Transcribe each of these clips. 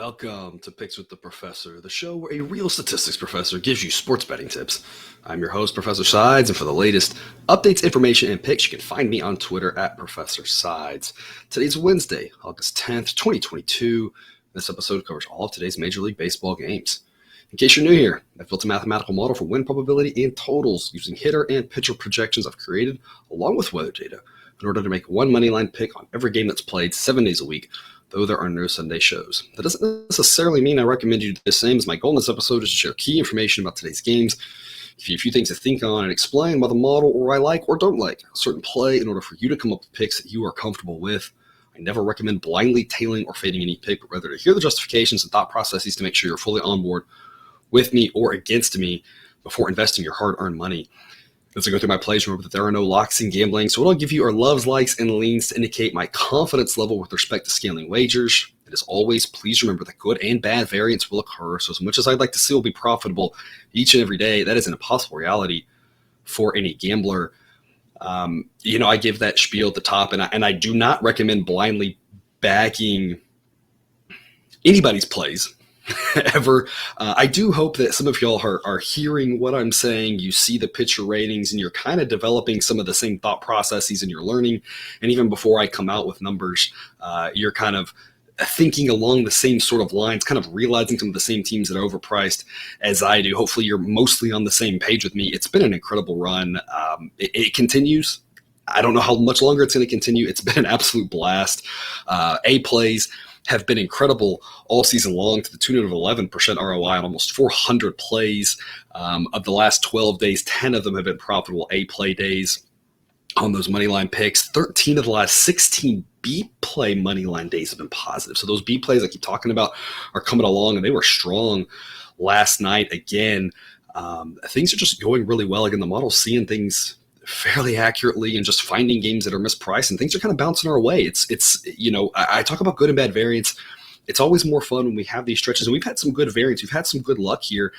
Welcome to Picks with the Professor, the show where a real statistics professor gives you sports betting tips. I'm your host, Professor Sides, and for the latest updates, information, and picks, you can find me on Twitter at Professor Sides. Today's Wednesday, August 10th, 2022. This episode covers all of today's Major League Baseball games. In case you're new here, I've built a mathematical model for win probability and totals using hitter and pitcher projections I've created along with weather data in order to make one moneyline pick on every game that's played 7 days a week, though there are no Sunday shows. That doesn't necessarily mean I recommend you do the same, as my goal in this episode is to share key information about today's games, give you a few things to think on, and explain why the model or I like or don't like a certain play in order for you to come up with picks that you are comfortable with. I never recommend blindly tailing or fading any pick, but rather to hear the justifications and thought processes to make sure you're fully on board with me or against me before investing your hard-earned money. As I go through my plays, remember that there are no locks in gambling, so what I'll give you are loves, likes, and leans to indicate my confidence level with respect to scaling wagers. And as always, please remember that good and bad variance will occur, so as much as I'd like to see will be profitable each and every day, that is an impossible reality for any gambler. I give that spiel at the top, and I do not recommend blindly backing anybody's plays. Ever. I do hope that some of y'all are hearing what I'm saying. You see the pitcher ratings and you're kind of developing some of the same thought processes and you're learning. And even before I come out with numbers, you're kind of thinking along the same sort of lines, kind of realizing some of the same teams that are overpriced as I do. Hopefully you're mostly on the same page with me. It's been an incredible run. It continues. I don't know how much longer it's going to continue. It's been an absolute blast. A plays have been incredible all season long to the tune of 11% ROI on almost 400 plays. Of the last 12 days, 10 of them have been profitable A play days on those moneyline picks. 13 of the last 16 B play moneyline days have been positive. So those B plays I keep talking about are coming along, and they were strong last night again. Things are just going really well. Again, the model's seeing things fairly accurately and just finding games that are mispriced, and things are kind of bouncing our way. I talk about good and bad variance. It's always more fun when we have these stretches, and we've had some good variance. We've had some good luck here,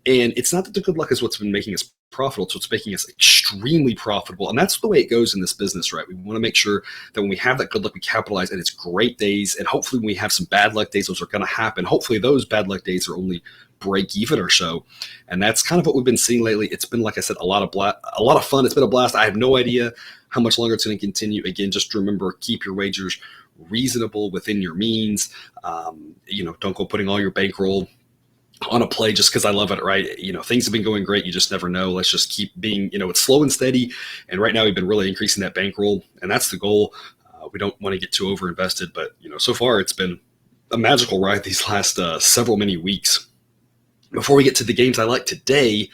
and it's not that the good luck is what's been making us profitable. It's what's making us extremely profitable, and that's the way it goes in this business, right? We want to make sure that when we have that good luck, we capitalize, and it's great days, and hopefully when we have some bad luck days, those are going to happen. Hopefully those bad luck days are only break even or so, and that's kind of what we've been seeing lately. It's been, like I said, a lot of fun. It's been a blast. I have no idea how much longer it's going to continue. Again, just remember, keep your wagers reasonable within your means. Don't go putting all your bankroll on a play just because I love it, right? Things have been going great. You just never know. Let's just keep being, it's slow and steady. And right now we've been really increasing that bankroll, and that's the goal. We don't want to get too over invested, but so far it's been a magical ride these last several many weeks. Before we get to the games I like today,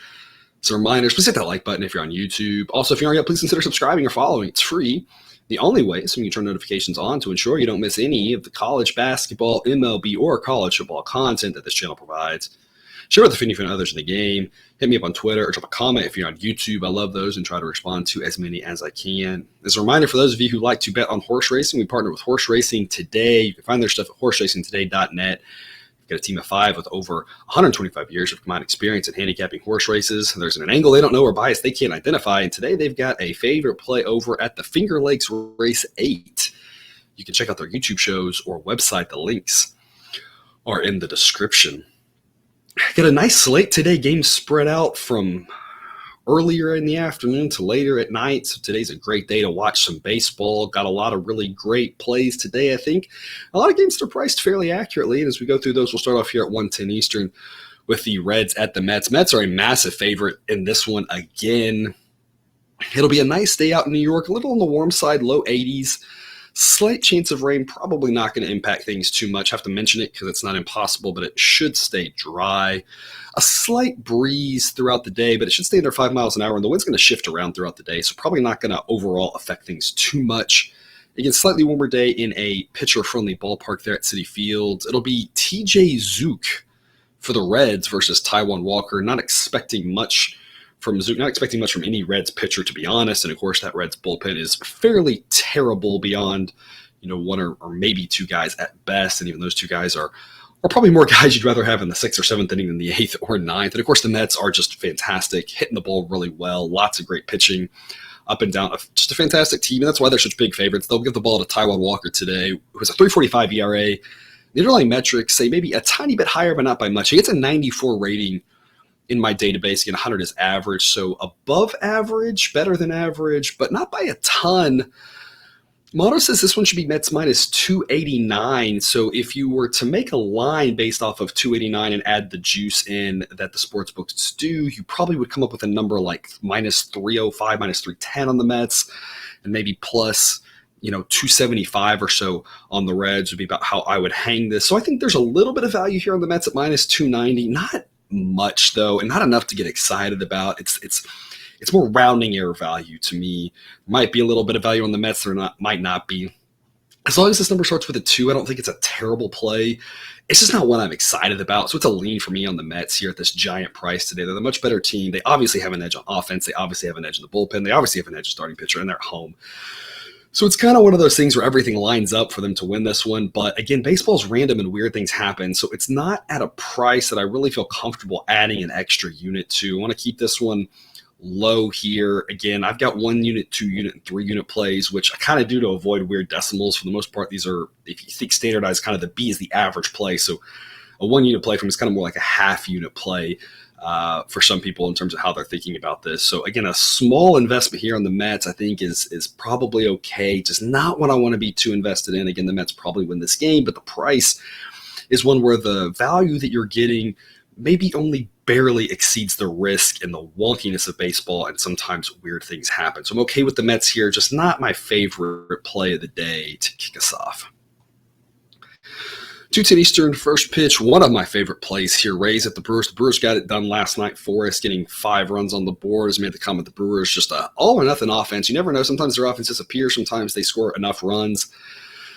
as a reminder, please hit that like button if you're on YouTube. Also, if you aren't yet, please consider subscribing or following. It's free. The only way is when you turn notifications on to ensure you don't miss any of the college basketball, MLB, or college football content that this channel provides. Share with any others in the game. Hit me up on Twitter or drop a comment if you're on YouTube. I love those and try to respond to as many as I can. As a reminder, for those of you who like to bet on horse racing, we partner with Horse Racing Today. You can find their stuff at horseracingtoday.net. Got a team of 5 with over 125 years of combined experience in handicapping horse races. There's an angle they don't know or bias they can't identify, and today they've got a favorite play over at the Finger Lakes Race 8. You can check out their YouTube shows or website. The links are in the description. Got a nice slate today. Games spread out from earlier in the afternoon to later at night. So today's a great day to watch some baseball. Got a lot of really great plays today, I think. A lot of games that are priced fairly accurately. And as we go through those, we'll start off here at 1:10 Eastern with the Reds at the Mets. Mets are a massive favorite in this one again. It'll be a nice day out in New York, a little on the warm side, low 80s. Slight chance of rain, probably not going to impact things too much. Have to mention it because it's not impossible, but it should stay dry. A slight breeze throughout the day, but it should stay under 5 miles an hour, and the wind's going to shift around throughout the day, so probably not going to overall affect things too much. Again, slightly warmer day in a pitcher-friendly ballpark there at Citi Field. It'll be TJ Zook for the Reds versus Taijuan Walker. Not expecting much from Zook, not expecting much from any Reds pitcher, to be honest. And of course, that Reds bullpen is fairly terrible beyond, one or maybe two guys at best. And even those two guys are probably more guys you'd rather have in the 6th or 7th inning than the 8th or 9th. And of course, the Mets are just fantastic, hitting the ball really well, lots of great pitching up and down. Just a fantastic team, and that's why they're such big favorites. They'll give the ball to Taijuan Walker today, who has a 3.45 ERA, The underlying metrics say maybe a tiny bit higher, but not by much. He gets a 94 rating in my database. Again, 100 is average, so above average, better than average, but not by a ton. Mono says this one should be Mets minus 289. So if you were to make a line based off of 289 and add the juice in that the sports books do, you probably would come up with a number like minus 305, minus 310 on the Mets, and maybe plus 275 or so on the Reds would be about how I would hang this. So I think there's a little bit of value here on the Mets at minus 290. Not much though, and not enough to get excited about. It's more rounding error value to me. Might be a little bit of value on the Mets, might not be. As long as this number starts with a 2, I don't think it's a terrible play. It's just not one I'm excited about. So it's a lean for me on the Mets here at this giant price today. They're the much better team. They obviously have an edge on offense. They obviously have an edge in the bullpen. They obviously have an edge on starting pitcher, and they're at home. So it's kind of one of those things where everything lines up for them to win this one. But again, baseball's random and weird things happen. So it's not at a price that I really feel comfortable adding an extra unit to. I want to keep this one low here. Again, I've got 1 unit, 2 unit, and 3 unit plays, which I kind of do to avoid weird decimals. For the most part, these are, if you think standardized, kind of the B is the average play. So a 1 unit play from is kind of more like a half unit play for some people in terms of how they're thinking about this. So again, a small investment here on the Mets, I think is probably okay. Just not what I want to be too invested in. Again, the Mets probably win this game, but the price is one where the value that you're getting maybe only barely exceeds the risk and the wonkiness of baseball, and sometimes weird things happen. So I'm okay with the Mets here, just not my favorite play of the day to kick us off. 2:10 Eastern, first pitch, one of my favorite plays here. Rays at the Brewers. The Brewers got it done last night for us, getting 5 runs on the board. As made the comment, the Brewers just a all-or-nothing offense. You never know. Sometimes their offense disappears. Sometimes they score enough runs.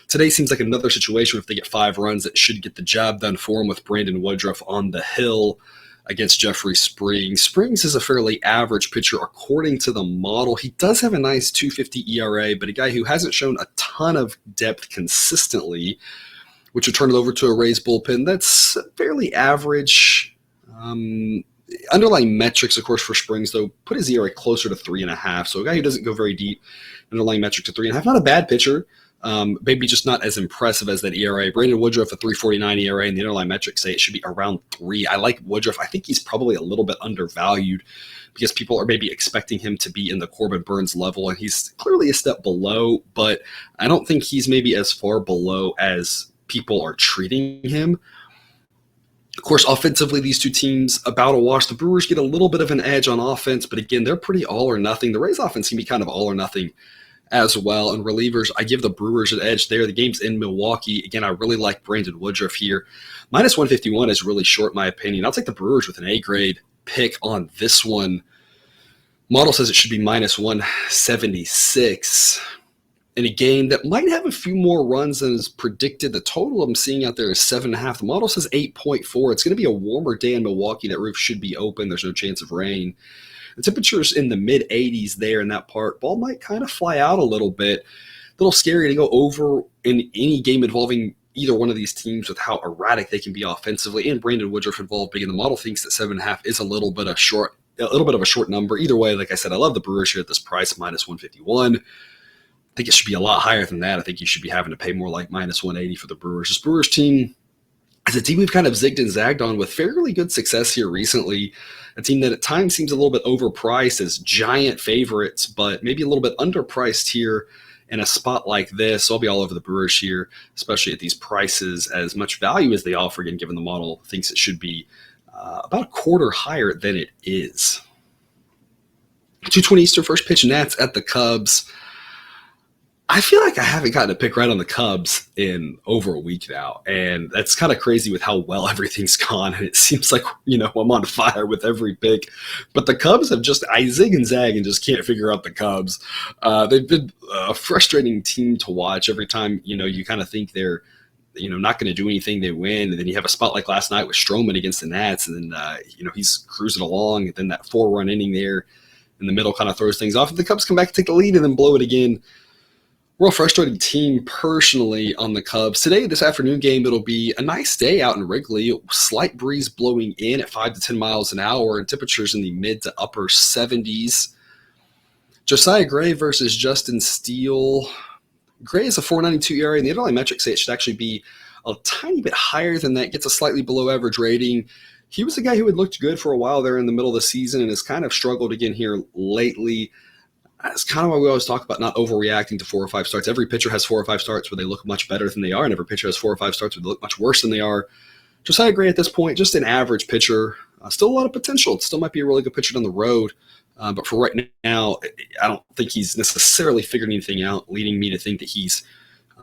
Today seems like another situation. If they get 5 runs, that should get the job done for them with Brandon Woodruff on the hill against Jeffrey Springs. Springs is a fairly average pitcher according to the model. He does have a nice 2.50 ERA, but a guy who hasn't shown a ton of depth consistently, which would turn it over to a Rays bullpen that's fairly average. Underlying metrics, of course, for Springs, though, put his ERA closer to 3.5. So a guy who doesn't go very deep, underlying metrics to 3.5. Not a bad pitcher. Maybe just not as impressive as that ERA. Brandon Woodruff, a 3.49 ERA, and the underlying metrics say it should be around 3. I like Woodruff. I think he's probably a little bit undervalued because people are maybe expecting him to be in the Corbin Burns level, and he's clearly a step below, but I don't think he's maybe as far below as people are treating him. Of course, offensively, these two teams about a wash. The Brewers get a little bit of an edge on offense, but again, they're pretty all or nothing. The Rays offense can be kind of all or nothing as well. And relievers, I give the Brewers an edge there. The game's in Milwaukee. Again, I really like Brandon Woodruff here. Minus 151 is really short, in my opinion. I'll take the Brewers with an A-grade pick on this one. Model says it should be minus 176. In a game that might have a few more runs than is predicted. The total I'm seeing out there is 7.5. The model says 8.4. It's going to be a warmer day in Milwaukee. That roof should be open. There's no chance of rain. The temperature's in the mid-80s there in that part. Ball might kind of fly out a little bit. A little scary to go over in any game involving either one of these teams with how erratic they can be offensively. And Brandon Woodruff involved big. And the model thinks that 7.5 is a little bit of a short number. Either way, like I said, I love the Brewers here at this price, minus 151. I think it should be a lot higher than that. I think you should be having to pay more like minus 180 for the Brewers. This Brewers team is a team we've kind of zigged and zagged on with fairly good success here recently. A team that at times seems a little bit overpriced as giant favorites, but maybe a little bit underpriced here in a spot like this. So I'll be all over the Brewers here, especially at these prices. As much value as they offer, again, given the model thinks it should be about a quarter higher than it is. 2:20 Eastern, first pitch, Nats at the Cubs. I feel like I haven't gotten a pick right on the Cubs in over a week now, and that's kind of crazy with how well everything's gone, and it seems like, I'm on fire with every pick, but the Cubs have I zig and zag and just can't figure out the Cubs. They've been a frustrating team to watch. Every time, you kind of think they're, not going to do anything, they win, and then you have a spot like last night with Stroman against the Nats, and then, he's cruising along, and then that 4-run inning there in the middle kind of throws things off, and the Cubs come back and take the lead and then blow it again. Real frustrating team personally on the Cubs. Today, this afternoon game, it'll be a nice day out in Wrigley. Slight breeze blowing in at 5 to 10 miles an hour and temperatures in the mid to upper 70s. Josiah Gray versus Justin Steele. Gray is a 4.92 ERA, and the underlying metrics say it should actually be a tiny bit higher than that, gets a slightly below average rating. He was a guy who had looked good for a while there in the middle of the season and has kind of struggled again here lately. That's kind of why we always talk about not overreacting to 4 or 5 starts. Every pitcher has 4 or 5 starts where they look much better than they are, and every pitcher has 4 or 5 starts where they look much worse than they are. Josiah Gray at this point, just an average pitcher. Still a lot of potential. It still might be a really good pitcher down the road. But for right now, I don't think he's necessarily figured anything out, leading me to think that he's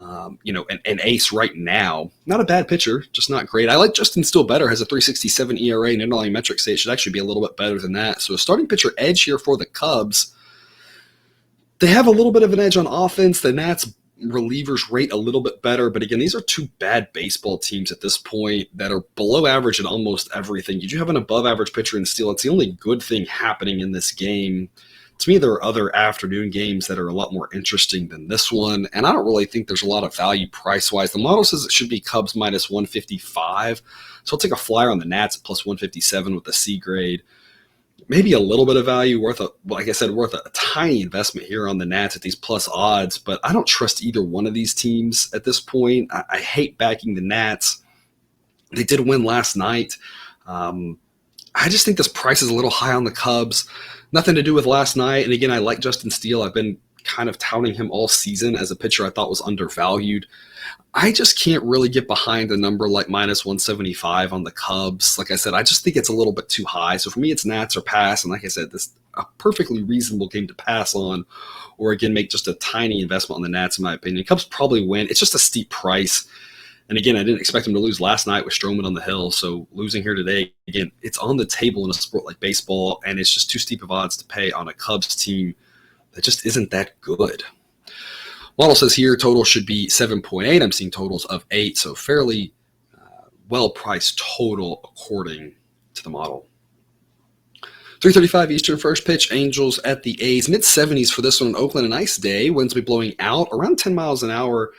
an ace right now. Not a bad pitcher, just not great. I like Justin Steele better, has a 3.67 ERA, and underlying metrics say it should actually be a little bit better than that. So a starting pitcher edge here for the Cubs. They have a little bit of an edge on offense. The Nats relievers rate a little bit better, but again, these are 2 bad baseball teams at this point that are below average in almost everything. You do have an above average pitcher in Steele. It's the only good thing happening in this game. To me, there are other afternoon games that are a lot more interesting than this one, and I don't really think there's a lot of value price-wise. The model says it should be Cubs minus 155, so I'll take a flyer on the Nats at plus 157 with the C grade. Maybe a little bit of value, worth a tiny investment here on the Nats at these plus odds, but I don't trust either one of these teams at this point. I hate backing the Nats. They did win last night. I just think this price is a little high on the Cubs. Nothing to do with last night. And again, I like Justin Steele. I've been kind of touting him all season as a pitcher I thought was undervalued. I just can't really get behind a number like minus 175 on the Cubs. Like I said, I just think it's a little bit too high. So for me, it's Nats or pass. And like I said, this a perfectly reasonable game to pass on, or again, make just a tiny investment on the Nats, in my opinion. Cubs probably win. It's just a steep price. And again, I didn't expect him to lose last night with Stroman on the hill. So losing here today, again, it's on the table in a sport like baseball, and it's just too steep of odds to pay on a Cubs team that just isn't that good. Model says here total should be 7.8. I'm seeing totals of 8, so fairly well-priced total according to the model. 3:35 Eastern first pitch, Angels at the A's. Mid-70s for this one in Oakland. A nice day. Winds will be blowing out around 10 miles an hour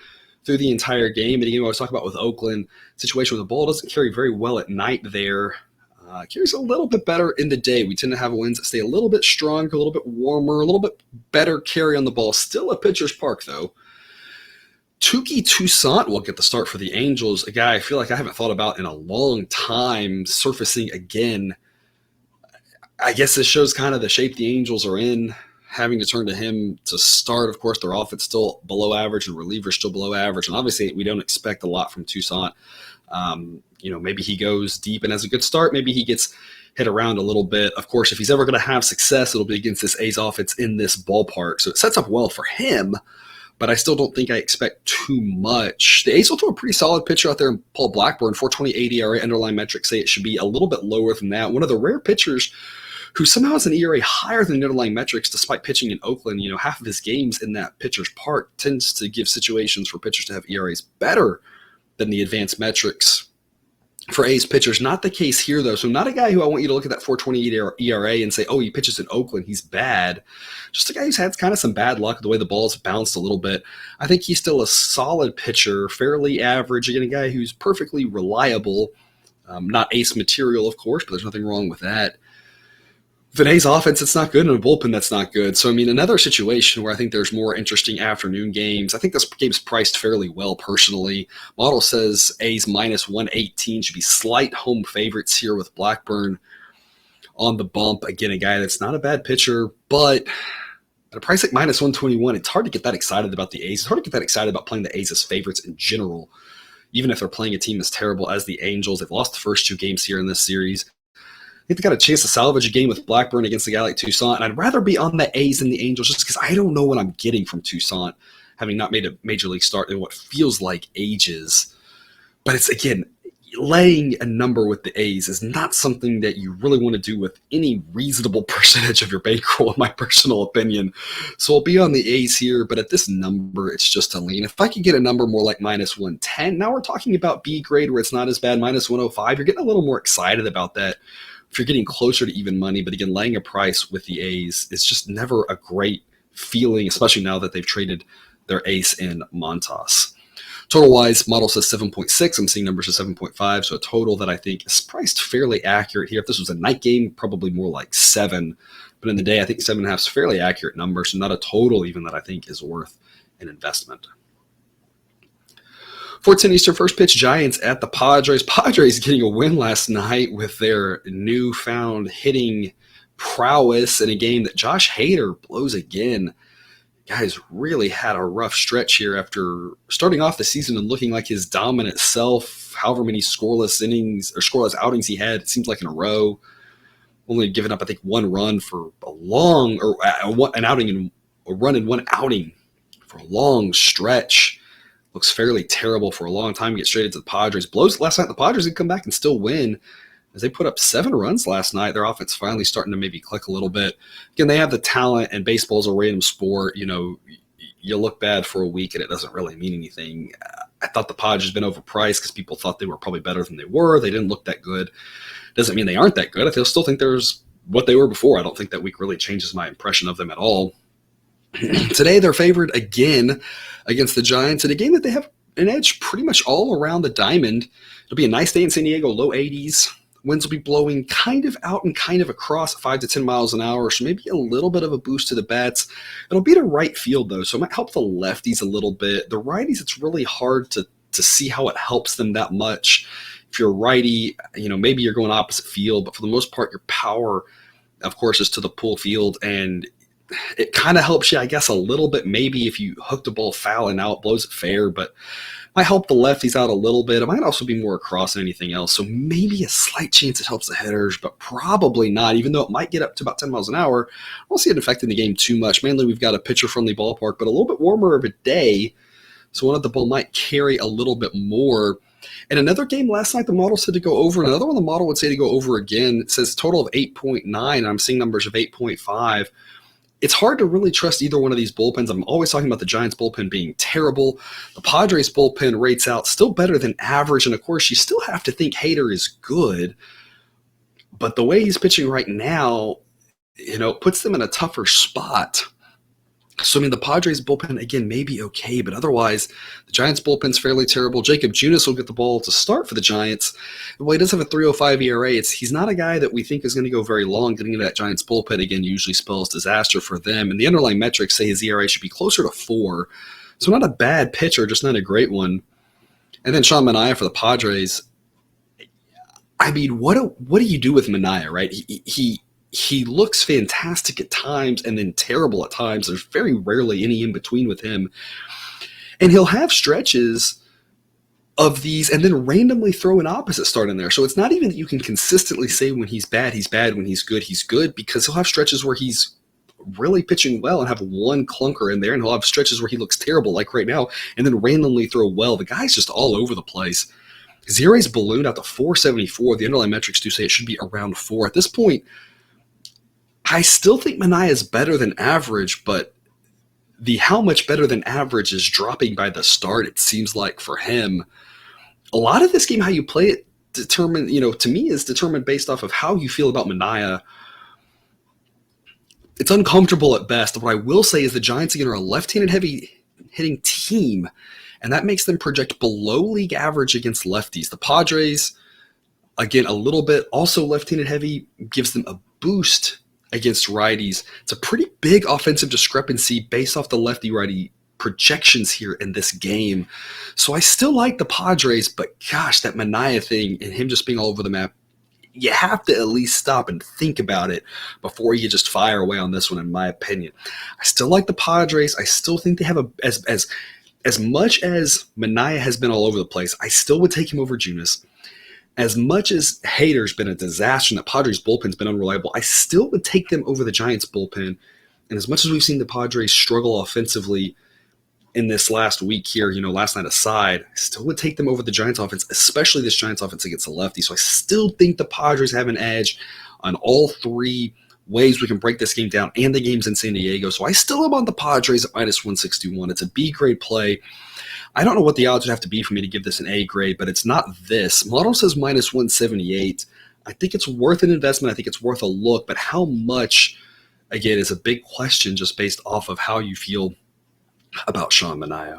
through the entire game. And again, what I was talking about with Oakland, situation where the ball doesn't carry very well at night there. Carries a little bit better in the day. We tend to have winds that stay a little bit stronger, a little bit warmer, a little bit better carry on the ball. Still a pitcher's park, though. Touki Toussaint will get the start for the Angels, a guy I feel like I haven't thought about in a long time, surfacing again. I guess this shows kind of the shape the Angels are in, having to turn to him to start. Of course, their offense still below average and relievers still below average. And obviously, we don't expect a lot from Toussaint. Maybe he goes deep and has a good start. Maybe he gets hit around a little bit. Of course, if he's ever going to have success, it'll be against this A's offense in this ballpark. So it sets up well for him, but I still don't think I expect too much. The A's will throw a pretty solid pitcher out there in Paul Blackburn. 4.28 ERA. Underlying metrics say it should be a little bit lower than that. One of the rare pitchers who somehow has an ERA higher than the underlying metrics despite pitching in Oakland. Half of his games in that pitcher's park tends to give situations for pitchers to have ERAs better than the advanced metrics for A's pitchers. Not the case here, though. So not a guy who I want you to look at that 4.28 ERA and say, oh, he pitches in Oakland, he's bad. Just a guy who's had kind of some bad luck the way the ball's bounced a little bit. I think he's still a solid pitcher, fairly average. Again, a guy who's perfectly reliable. Not ace material, of course, but there's nothing wrong with that. With an A's offense, it's not good, and a bullpen that's not good. So, another situation where I think there's more interesting afternoon games. I think this game's priced fairly well, personally. Model says A's minus 118 should be slight home favorites here with Blackburn on the bump. Again, a guy that's not a bad pitcher, but at a price like minus 121, it's hard to get that excited about the A's. It's hard to get that excited about playing the A's as favorites in general, even if they're playing a team as terrible as the Angels. They've lost the first 2 games here in this series. I think they got a chance to salvage a game with Blackburn against a guy like Toussaint, and I'd rather be on the A's than the Angels just because I don't know what I'm getting from Toussaint, having not made a major league start in what feels like ages. But it's, again, laying a number with the A's is not something that you really want to do with any reasonable percentage of your bankroll, in my personal opinion. So I'll be on the A's here, but at this number, it's just a lean. If I could get a number more like minus 110, now we're talking about B grade where it's not as bad, minus 105, you're getting a little more excited about that. If you're getting closer to even money, but again, laying a price with the A's is just never a great feeling, especially now that they've traded their ace in Montas. Total-wise, model says 7.6. I'm seeing numbers of 7.5, so a total that I think is priced fairly accurate here. If this was a night game, probably more like 7. But in the day, I think 7.5 is a fairly accurate number, so not a total even that I think is worth an investment. 4:10 Eastern, first pitch, Giants at the Padres. Padres getting a win last night with their newfound hitting prowess in a game that Josh Hader blows again. Guys really had a rough stretch here after starting off the season and looking like his dominant self, however many scoreless innings or scoreless outings he had, it seems like in a row. Only giving up, I think, one run for a long, or an outing in a run in one outing for a long stretch. Looks fairly terrible for a long time. Get straight into the Padres. Blows last night. The Padres did come back and still win as they put up 7 runs last night. Their offense finally starting to maybe click a little bit. Again, they have the talent, and baseball's a random sport. You know, you look bad for a week and it doesn't really mean anything. I thought the Padres had been overpriced because people thought they were probably better than they were. They didn't look that good. Doesn't mean they aren't that good. I still think there's what they were before. I don't think that week really changes my impression of them at all. Today, they're favored again against the Giants in a game that they have an edge pretty much all around the diamond. It'll be a nice day in San Diego, low 80s. Winds will be blowing kind of out and kind of across 5 to 10 miles an hour, so maybe a little bit of a boost to the bats. It'll be to right field, though, so it might help the lefties a little bit. The righties, it's really hard to see how it helps them that much. If you're a righty, maybe you're going opposite field, but for the most part, your power, of course, is to the pull field, and it kind of helps you, I guess, a little bit. Maybe if you hook the ball foul and out, blows it fair, but might help the lefties out a little bit. It might also be more across than anything else. So maybe a slight chance it helps the hitters, but probably not, even though it might get up to about 10 miles an hour. I don't see it affecting the game too much. Mainly we've got a pitcher-friendly ballpark, but a little bit warmer of a day, so one of the ball might carry a little bit more. In another game last night, the model said to go over. Another one, the model would say to go over again. It says total of 8.9. I'm seeing numbers of 8.5. It's hard to really trust either one of these bullpens. I'm always talking about the Giants bullpen being terrible. The Padres bullpen rates out still better than average. And of course, you still have to think Hader is good. But the way he's pitching right now, puts them in a tougher spot. So, the Padres bullpen, again, may be okay, but otherwise, the Giants bullpen's fairly terrible. Jacob Junis will get the ball to start for the Giants. Well, he does have a 3.05 ERA. He's not a guy that we think is going to go very long. Getting into that Giants bullpen, again, usually spells disaster for them. And the underlying metrics say his ERA should be closer to 4. So not a bad pitcher, just not a great one. And then Sean Manaea for the Padres. What do you do with Manaea, right? He looks fantastic at times and then terrible at times. There's very rarely any in between with him. And he'll have stretches of these and then randomly throw an opposite start in there. So it's not even that you can consistently say when he's bad, when he's good, because he'll have stretches where he's really pitching well and have one clunker in there, and he'll have stretches where he looks terrible, like right now, and then randomly throw well. The guy's just all over the place. His ERA's ballooned out to 4.74. The underlying metrics do say it should be around 4. At this point, I still think Manaea is better than average, but the how much better than average is dropping by the start, it seems like, for him. A lot of this game, how you play it, to me, is determined based off of how you feel about Manaea. It's uncomfortable at best. What I will say is the Giants, again, are a left-handed heavy hitting team, and that makes them project below league average against lefties. The Padres, again, a little bit also left-handed heavy, gives them a boost against righties. It's a pretty big offensive discrepancy based off the lefty-righty projections here in this game. So I still like the Padres, but gosh, that Manaea thing and him just being all over the map, you have to at least stop and think about it before you just fire away on this one, in my opinion. I still like the Padres. I still think they have as much as Manaea has been all over the place, I still would take him over Junis. As much as Hader's been a disaster and the Padres bullpen's been unreliable, I still would take them over the Giants bullpen. And as much as we've seen the Padres struggle offensively in this last week here, last night aside, I still would take them over the Giants offense, especially this Giants offense against the lefty. So I still think the Padres have an edge on all 3 ways we can break this game down, and the game's in San Diego. So I still am on the Padres at minus 161. It's a B grade play. I don't know what the odds would have to be for me to give this an A grade, but it's not this. Model says minus 178. I think it's worth an investment. I think it's worth a look, but how much, again, is a big question just based off of how you feel about Sean Manaea.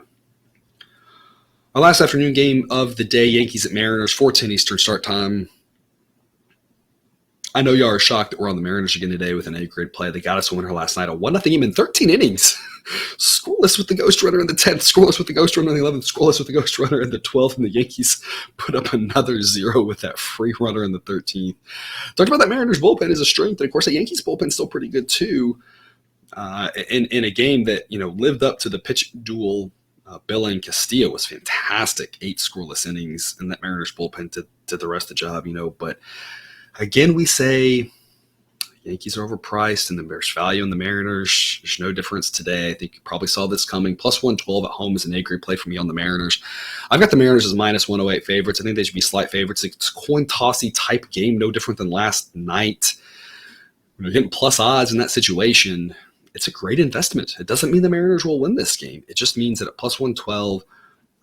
Our last afternoon game of the day, Yankees at Mariners, 4:10 Eastern start time. I know y'all are shocked that we're on the Mariners again today with an A-grade play. They got us a winner last night, a 1-0 game in 13 innings. Scoreless with the ghost runner in the 10th, scoreless with the ghost runner in the 11th, scoreless with the ghost runner in the 12th, and the Yankees put up another 0 with that free runner in the 13th. Talked about that Mariners bullpen as a strength, and of course, the Yankees bullpen is still pretty good too. In a game that lived up to the pitch duel. Bill and Castillo was fantastic, 8 scoreless innings, and that Mariners bullpen did the rest of the job. But again, we say Yankees are overpriced, and there's value in the Mariners. There's no difference today. I think you probably saw this coming. Plus 112 at home is an A-grade play for me on the Mariners. I've got the Mariners as minus 108 favorites. I think they should be slight favorites. It's a coin-tossy type game, no different than last night. When you're getting plus odds in that situation, it's a great investment. It doesn't mean the Mariners will win this game. It just means that at plus 112,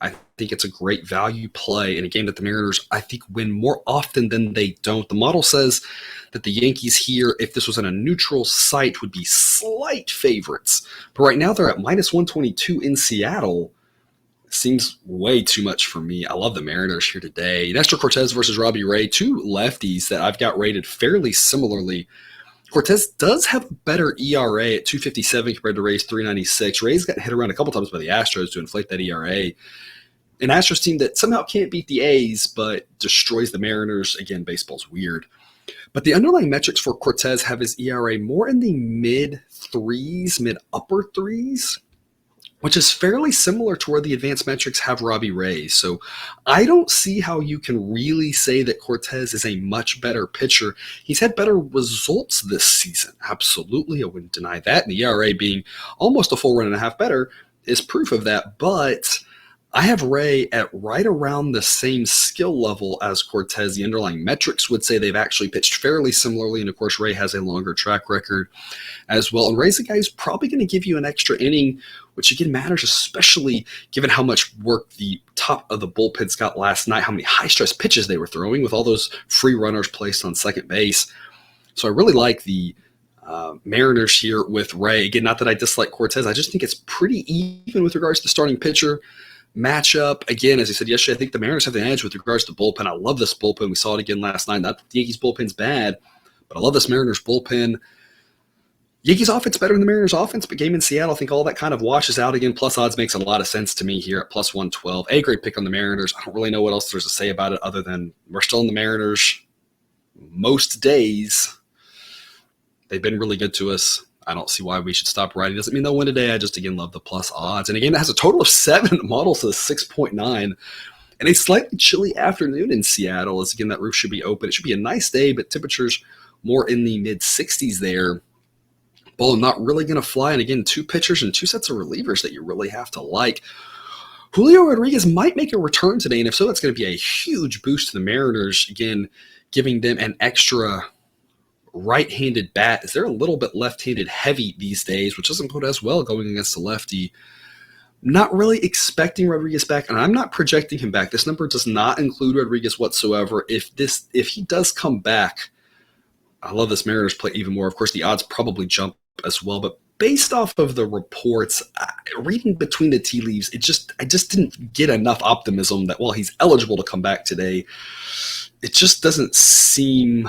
I think it's a great value play in a game that the Mariners, I think, win more often than they don't. The model says that the Yankees here, if this was on a neutral site, would be slight favorites. But right now they're at minus 122 in Seattle. Seems way too much for me. I love the Mariners here today. Nestor Cortes versus Robbie Ray, 2 lefties that I've got rated fairly similarly. Cortes does have a better ERA at 2.57 compared to Ray's 3.96. Ray's gotten hit around a couple times by the Astros to inflate that ERA. An Astros team that somehow can't beat the A's but destroys the Mariners. Again, baseball's weird. But the underlying metrics for Cortes have his ERA more in the mid-threes, mid-upper threes, which is fairly similar to where the advanced metrics have Robbie Ray. So I don't see how you can really say that Cortes is a much better pitcher. He's had better results this season. Absolutely, I wouldn't deny that. And the ERA being almost a full run and a half better is proof of that. But I have Ray at right around the same skill level as Cortes. The underlying metrics would say they've actually pitched fairly similarly. And of course, Ray has a longer track record as well. And Ray's a guy who's probably going to give you an extra inning, which again matters, especially given how much work the top of the bullpens got last night, how many high-stress pitches they were throwing with all those free runners placed on second base. So I really like the Mariners here with Ray. Again, not that I dislike Cortes. I just think it's pretty even with regards to starting pitcher matchup. Again, as I said yesterday, I think the Mariners have the edge with regards to bullpen. I love this bullpen. We saw it again last night. Not that the Yankees bullpen's bad, but I love this Mariners bullpen. Yankees offense better than the Mariners offense, but game in Seattle, I think all that kind of washes out again. Plus odds makes a lot of sense to me here at plus 112. A great pick on the Mariners. I don't really know what else there's to say about it other than we're still in the Mariners most days. They've been really good to us. I don't see why we should stop riding. Doesn't mean they'll win today. I just, again, love the plus odds. And again, it has a total of 7. The model says 6.9. And a slightly chilly afternoon in Seattle as, again, that roof should be open. It should be a nice day, but temperatures more in the mid-60s there. Ball not really going to fly. And again, 2 pitchers and 2 sets of relievers that you really have to like. Julio Rodriguez might make a return today, and if so, that's going to be a huge boost to the Mariners. Again, giving them an extra right-handed bat, as they're a little bit left-handed heavy these days, which doesn't put as well going against the lefty. Not really expecting Rodriguez back, and I'm not projecting him back. This number does not include Rodriguez whatsoever. If he does come back, I love this Mariners play even more. Of course, the odds probably jump as well, but based off of the reports, reading between the tea leaves, I just didn't get enough optimism that while he's eligible to come back today, it just doesn't seem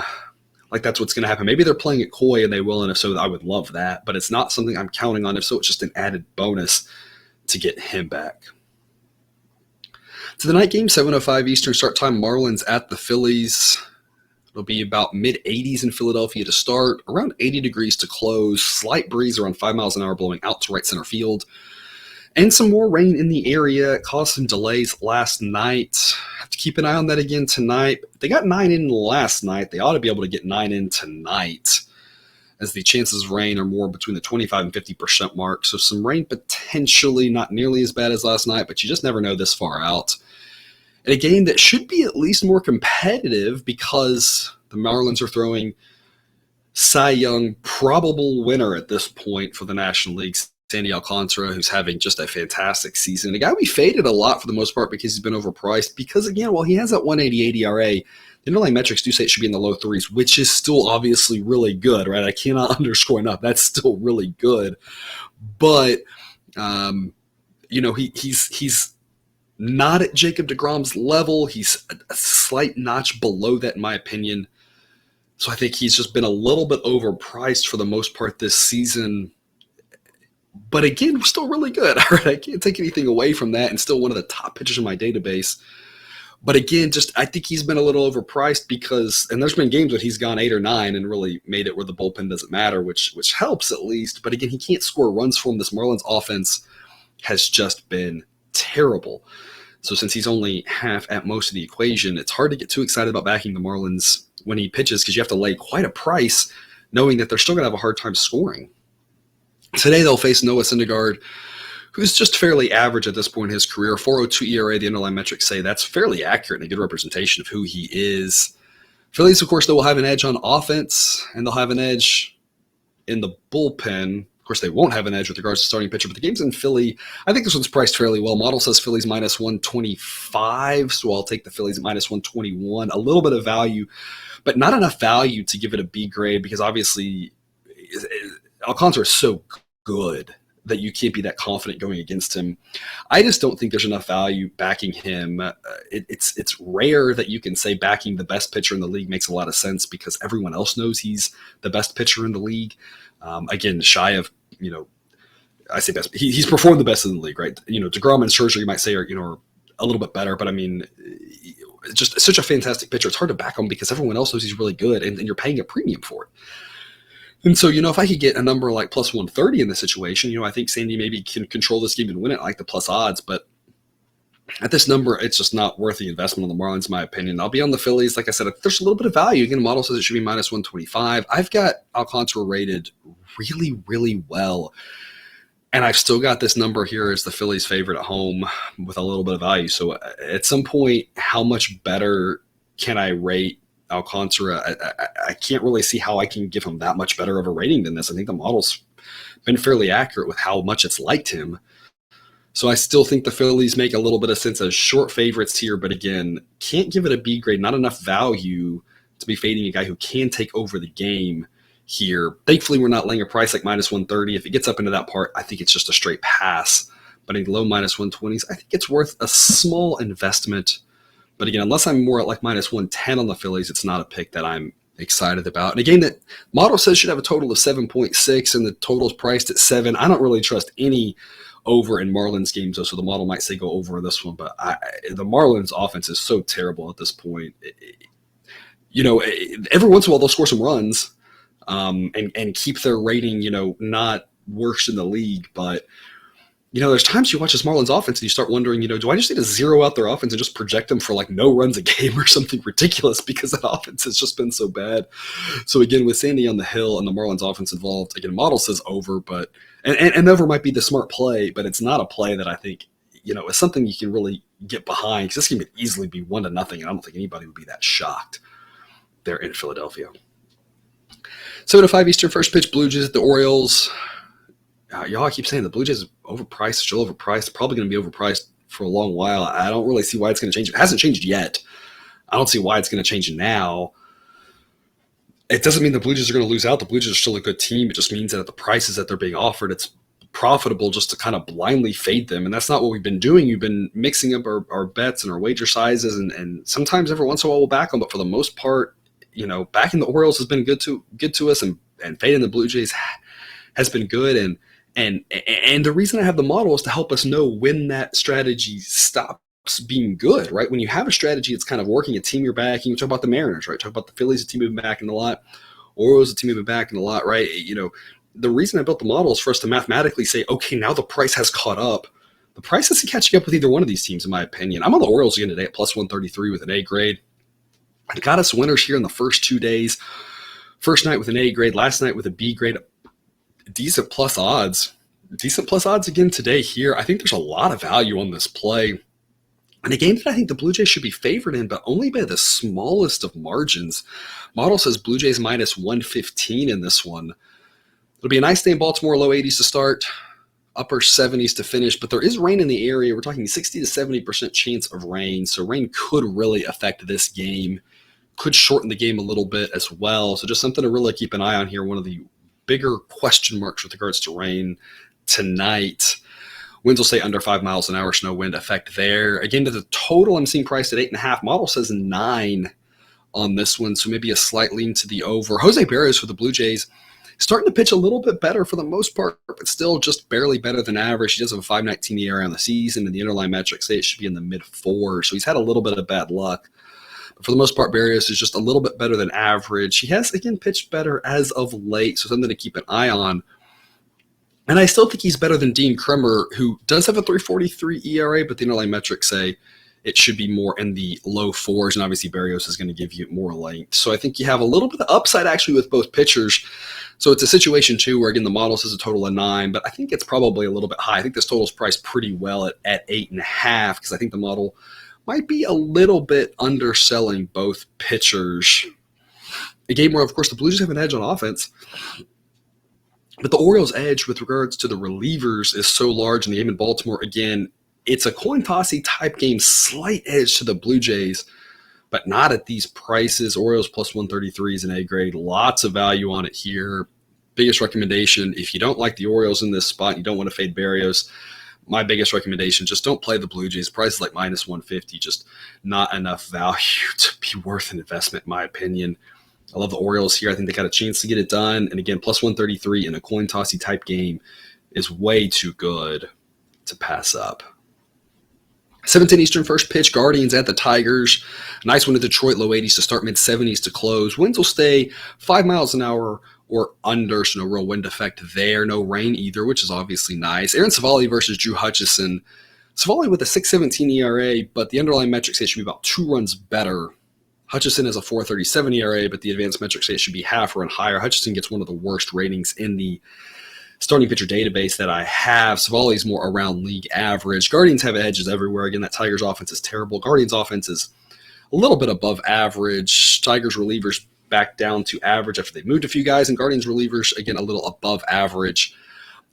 like that's what's going to happen. Maybe they're playing it coy and they will, and if so, I would love that, but it's not something I'm counting on. If so, it's just an added bonus to get him back. So the night game, 7:05 Eastern start time, Marlins at the Phillies. It'll be about mid-80s in Philadelphia to start, around 80 degrees to close, slight breeze around 5 miles an hour blowing out to right center field, and some more rain in the area. It caused some delays last night. Have to keep an eye on that again tonight. They got 9 in last night. They ought to be able to get 9 in tonight, as the chances of rain are more between the 25 and 50% mark. So some rain potentially, not nearly as bad as last night, but you just never know this far out. In a game that should be at least more competitive because the Marlins are throwing Cy Young probable winner at this point for the National League, Sandy Alcantara, who's having just a fantastic season. A guy we faded a lot for the most part because he's been overpriced. Because, again, while he has that 188 ERA, the underlying metrics do say it should be in the low 3s, which is still obviously really good, right? I cannot underscore enough. That's still really good. But, he's not at Jacob deGrom's level. He's a slight notch below that, in my opinion. So I think he's just been a little bit overpriced for the most part this season. But again, we're still really good. All right, I can't take anything away from that, and still one of the top pitchers in my database. But again, just I think he's been a little overpriced because, and there's been games where he's gone 8 or 9 and really made it where the bullpen doesn't matter, which helps at least. But again, he can't score runs for him. This Marlins offense has just been terrible. So since he's only half at most of the equation, it's hard to get too excited about backing the Marlins when he pitches because you have to lay quite a price knowing that they're still going to have a hard time scoring. Today they'll face Noah Syndergaard, who's just fairly average at this point in his career. 4.02 ERA, the underlying metrics say that's fairly accurate and a good representation of who he is. Phillies, of course, they will have an edge on offense, and they'll have an edge in the bullpen. Of course, they won't have an edge with regards to starting pitcher, but the game's in Philly. I think this one's priced fairly well. Model says Phillies minus 125, so I'll take the Phillies at minus 121. A little bit of value, but not enough value to give it a B grade because obviously Alcantara is so good that you can't be that confident going against him. I just don't think there's enough value backing him. It's rare that you can say backing the best pitcher in the league makes a lot of sense because everyone else knows he's the best pitcher in the league. Again, shy of, I say best. He's performed the best in the league, right? DeGrom and Scherzer, you might say, are a little bit better, but I mean, just such a fantastic pitcher. It's hard to back him because everyone else knows he's really good, and you're paying a premium for it. And so, if I could get a number like plus 130 in this situation, I think Sandy maybe can control this game and win it. I like the plus odds, but at this number, it's just not worth the investment on the Marlins, in my opinion. I'll be on the Phillies. Like I said, there's a little bit of value. Again, the model says it should be minus 125. I've got Alcantara rated really, really well. And I've still got this number here as the Phillies favorite at home with a little bit of value. So at some point, how much better can I rate Alcantara? I can't really see how I can give him that much better of a rating than this. I think the model's been fairly accurate with how much it's liked him. So I still think the Phillies make a little bit of sense as short favorites here, but again, can't give it a B grade, not enough value to be fading a guy who can take over the game here. Thankfully, we're not laying a price like minus 130. If it gets up into that part, I think it's just a straight pass. But in low minus 120s, I think it's worth a small investment. But again, unless I'm more at like minus 110 on the Phillies, it's not a pick that I'm excited about. And a game that model says should have a total of 7.6 and the total's priced at 7. I don't really trust any over in Marlins games, though, so the model might say go over in this one. But the Marlins offense is so terrible at this point. Every once in a while they'll score some runs and keep their rating, not worse in the league. But there's times you watch this Marlins offense and you start wondering, do I just need to zero out their offense and just project them for like no runs a game or something ridiculous because that offense has just been so bad. So again, with Sandy on the hill and the Marlins offense involved, again, model says over, but and over might be the smart play, but it's not a play that I think, is something you can really get behind because this game could easily be 1-0. And I don't think anybody would be that shocked. They're in Philadelphia. 7:05 Eastern, first pitch, Blue Jays at the Orioles. Y'all, I keep saying the Blue Jays are overpriced, still overpriced, probably going to be overpriced for a long while. I don't really see why it's going to change. It hasn't changed yet. I don't see why it's going to change now. It doesn't mean the Blue Jays are going to lose out. The Blue Jays are still a good team. It just means that at the prices that they're being offered, it's profitable just to kind of blindly fade them. And that's not what we've been doing. We've been mixing up our bets and our wager sizes. And sometimes every once in a while we'll back them. But for the most part, backing the Orioles has been good to us. And fading the Blue Jays has been good. And the reason I have the model is to help us know when that strategy stops being good, right? When you have a strategy that's kind of working, a team you're backing, you talk about the Mariners, right? Talk about the Phillies, a team you've been backing a lot. Orioles, a team you've been backing a lot, right? The reason I built the model is for us to mathematically say, okay, now the price has caught up. The price isn't catching up with either one of these teams, in my opinion. I'm on the Orioles again today at plus 133 with an A grade. I got us winners here in the first 2 days. First night with an A grade, last night with a B grade. Decent plus odds again today here. I think there's a lot of value on this play. And a game that I think the Blue Jays should be favored in, but only by the smallest of margins. Model says Blue Jays minus 115 in this one. It'll be a nice day in Baltimore, low 80s to start, upper 70s to finish, but there is rain in the area. We're talking 60 to 70% chance of rain, so rain could really affect this game, could shorten the game a little bit as well. So just something to really keep an eye on here. One of the bigger question marks with regards to rain tonight. Winds will stay under 5 miles an hour, no wind effect there. Again, to the total, I'm seeing priced at 8.5. Model says 9 on this one, so maybe a slight lean to the over. Jose Barrios for the Blue Jays, starting to pitch a little bit better for the most part, but still just barely better than average. He does have a 5.19 ERA on the season, and the underlying metrics say it should be in the mid-4s, so he's had a little bit of bad luck. But for the most part, Barrios is just a little bit better than average. He has, again, pitched better as of late, so something to keep an eye on. And I still think he's better than Dean Kremer, who does have a 3.43 ERA, but the underlying metrics say it should be more in the low 4s, and obviously Barrios is going to give you more length. So I think you have a little bit of upside actually with both pitchers. So it's a situation too where, again, the model says a total of 9, but I think it's probably a little bit high. I think this total is priced pretty well at 8.5 because I think the model might be a little bit underselling both pitchers. A game where, of course, the Blues have an edge on offense, but the Orioles' edge with regards to the relievers is so large in the game in Baltimore. Again, it's a coin tossy type game, slight edge to the Blue Jays, but not at these prices. Orioles plus 133 is an A grade. Lots of value on it here. Biggest recommendation, if you don't like the Orioles in this spot, you don't want to fade Barrios, my biggest recommendation, just don't play the Blue Jays. Price is like minus 150, just not enough value to be worth an investment, in my opinion. I love the Orioles here. I think they got a chance to get it done. And again, plus 133 in a coin tossy type game is way too good to pass up. 7:10 Eastern first pitch, Guardians at the Tigers. Nice one to Detroit, low 80s to start, mid 70s to close. Winds will stay 5 miles an hour or under, so no real wind effect there. No rain either, which is obviously nice. Aaron Savali versus Drew Hutchison. Savali with a 6.17 ERA, but the underlying metrics say it should be about 2 runs better. Hutchison has a 4.37 ERA, but the advanced metrics say it should be half a run higher. Hutchison gets one of the worst ratings in the starting pitcher database that I have. Savali's more around league average. Guardians have edges everywhere. Again, that Tigers offense is terrible. Guardians offense is a little bit above average. Tigers relievers back down to average after they moved a few guys, and Guardians relievers, again, a little above average.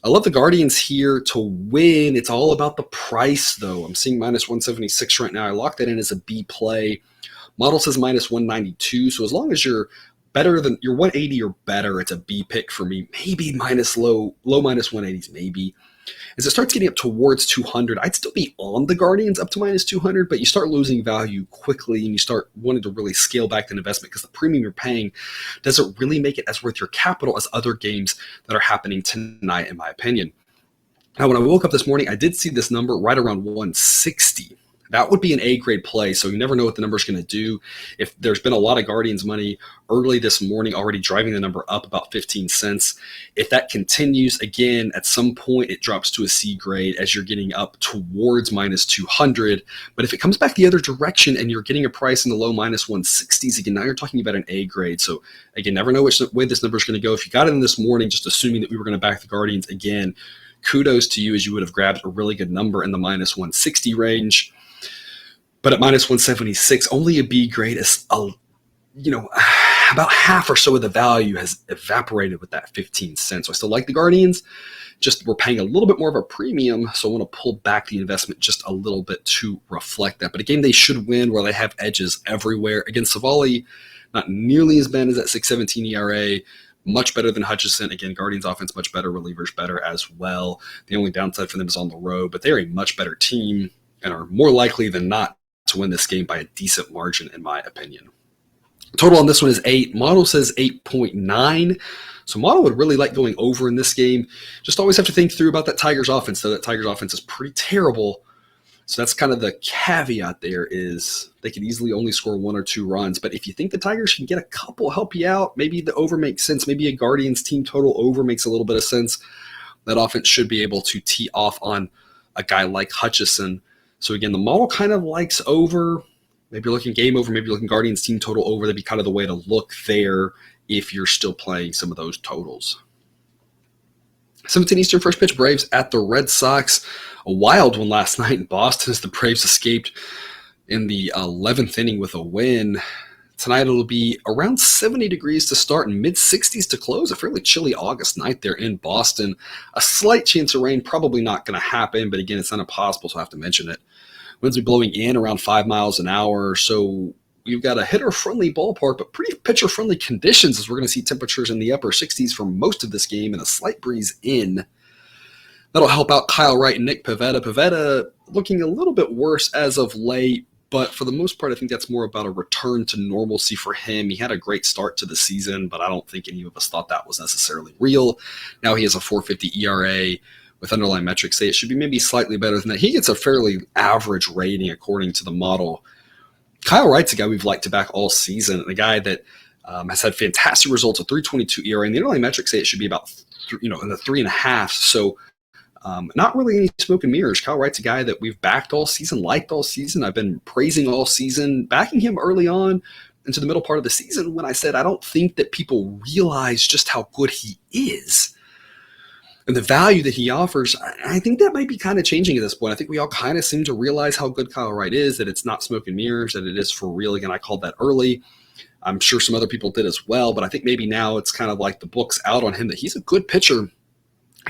I love the Guardians here to win. It's all about the price, though. I'm seeing minus 176 right now. I locked that in as a B play. Model says minus 192, so as long as you're better than you're 180 or better, it's a B pick for me. Maybe minus low minus 180s, maybe. As it starts getting up towards 200, I'd still be on the Guardians up to minus 200, but you start losing value quickly and you start wanting to really scale back the investment because the premium you're paying doesn't really make it as worth your capital as other games that are happening tonight, in my opinion. Now, when I woke up this morning, I did see this number right around 160. That would be an A-grade play, so you never know what the number's going to do. If there's been a lot of Guardians money early this morning already driving the number up about 15 cents, if that continues, again, at some point it drops to a C grade as you're getting up towards minus 200. But if it comes back the other direction and you're getting a price in the low minus 160s, again, now you're talking about an A grade. So, again, never know which way this number is going to go. If you got it in this morning, just assuming that we were going to back the Guardians again, kudos to you as you would have grabbed a really good number in the minus 160 range. But at minus 176, only a B grade is, about half or so of the value has evaporated with that 15 cents. So I still like the Guardians. Just we're paying a little bit more of a premium, so I want to pull back the investment just a little bit to reflect that. But a game they should win where they have edges everywhere. Against Savali, not nearly as bad as that 6.17 ERA. Much better than Hutchison. Again, Guardians offense much better, relievers better as well. The only downside for them is on the road, but they're a much better team and are more likely than not to win this game by a decent margin, in my opinion. Total on this one is 8. Model says 8.9. So Model would really like going over in this game. Just always have to think through about that Tigers offense, though. That Tigers offense is pretty terrible. So that's kind of the caveat there is they could easily only score 1 or 2 runs. But if you think the Tigers can get a couple, help you out, maybe the over makes sense. Maybe a Guardians team total over makes a little bit of sense. That offense should be able to tee off on a guy like Hutchison. So again, the model kind of likes over. Maybe you're looking game over, maybe you're looking Guardians team total over. That'd be kind of the way to look there if you're still playing some of those totals. 7:10 Eastern first pitch, Braves at the Red Sox. A wild one last night in Boston as the Braves escaped in the 11th inning with a win. Tonight it'll be around 70 degrees to start and mid-60s to close. A fairly chilly August night there in Boston. A slight chance of rain, probably not going to happen, but again, it's not impossible, so I have to mention it. Winds will be blowing in around 5 miles an hour, so you've got a hitter-friendly ballpark, but pretty pitcher-friendly conditions as we're going to see temperatures in the upper 60s for most of this game and a slight breeze in. That'll help out Kyle Wright and Nick Pivetta. Pivetta looking a little bit worse as of late, But for the most part, I think that's more about a return to normalcy for him. He had a great start to the season, but I don't think any of us thought that was necessarily real. Now he has a 4.50 ERA with underlying metrics say it should be maybe slightly better than that. He gets a fairly average rating according to the model. Kyle Wright's a guy we've liked to back all season, and a guy that has had fantastic results, a 3.22 ERA, and the underlying metrics say it should be about in the 3.5. So not really any smoke and mirrors. Kyle Wright's a guy that we've backed all season, liked all season. I've been praising all season, backing him early on into the middle part of the season when I said I don't think that people realize just how good he is and the value that he offers. I think that might be kind of changing at this point. I think we all kind of seem to realize how good Kyle Wright is, that it's not smoke and mirrors, that it is for real. Again, I called that early. I'm sure some other people did as well, but I think maybe now it's kind of like the book's out on him that he's a good pitcher.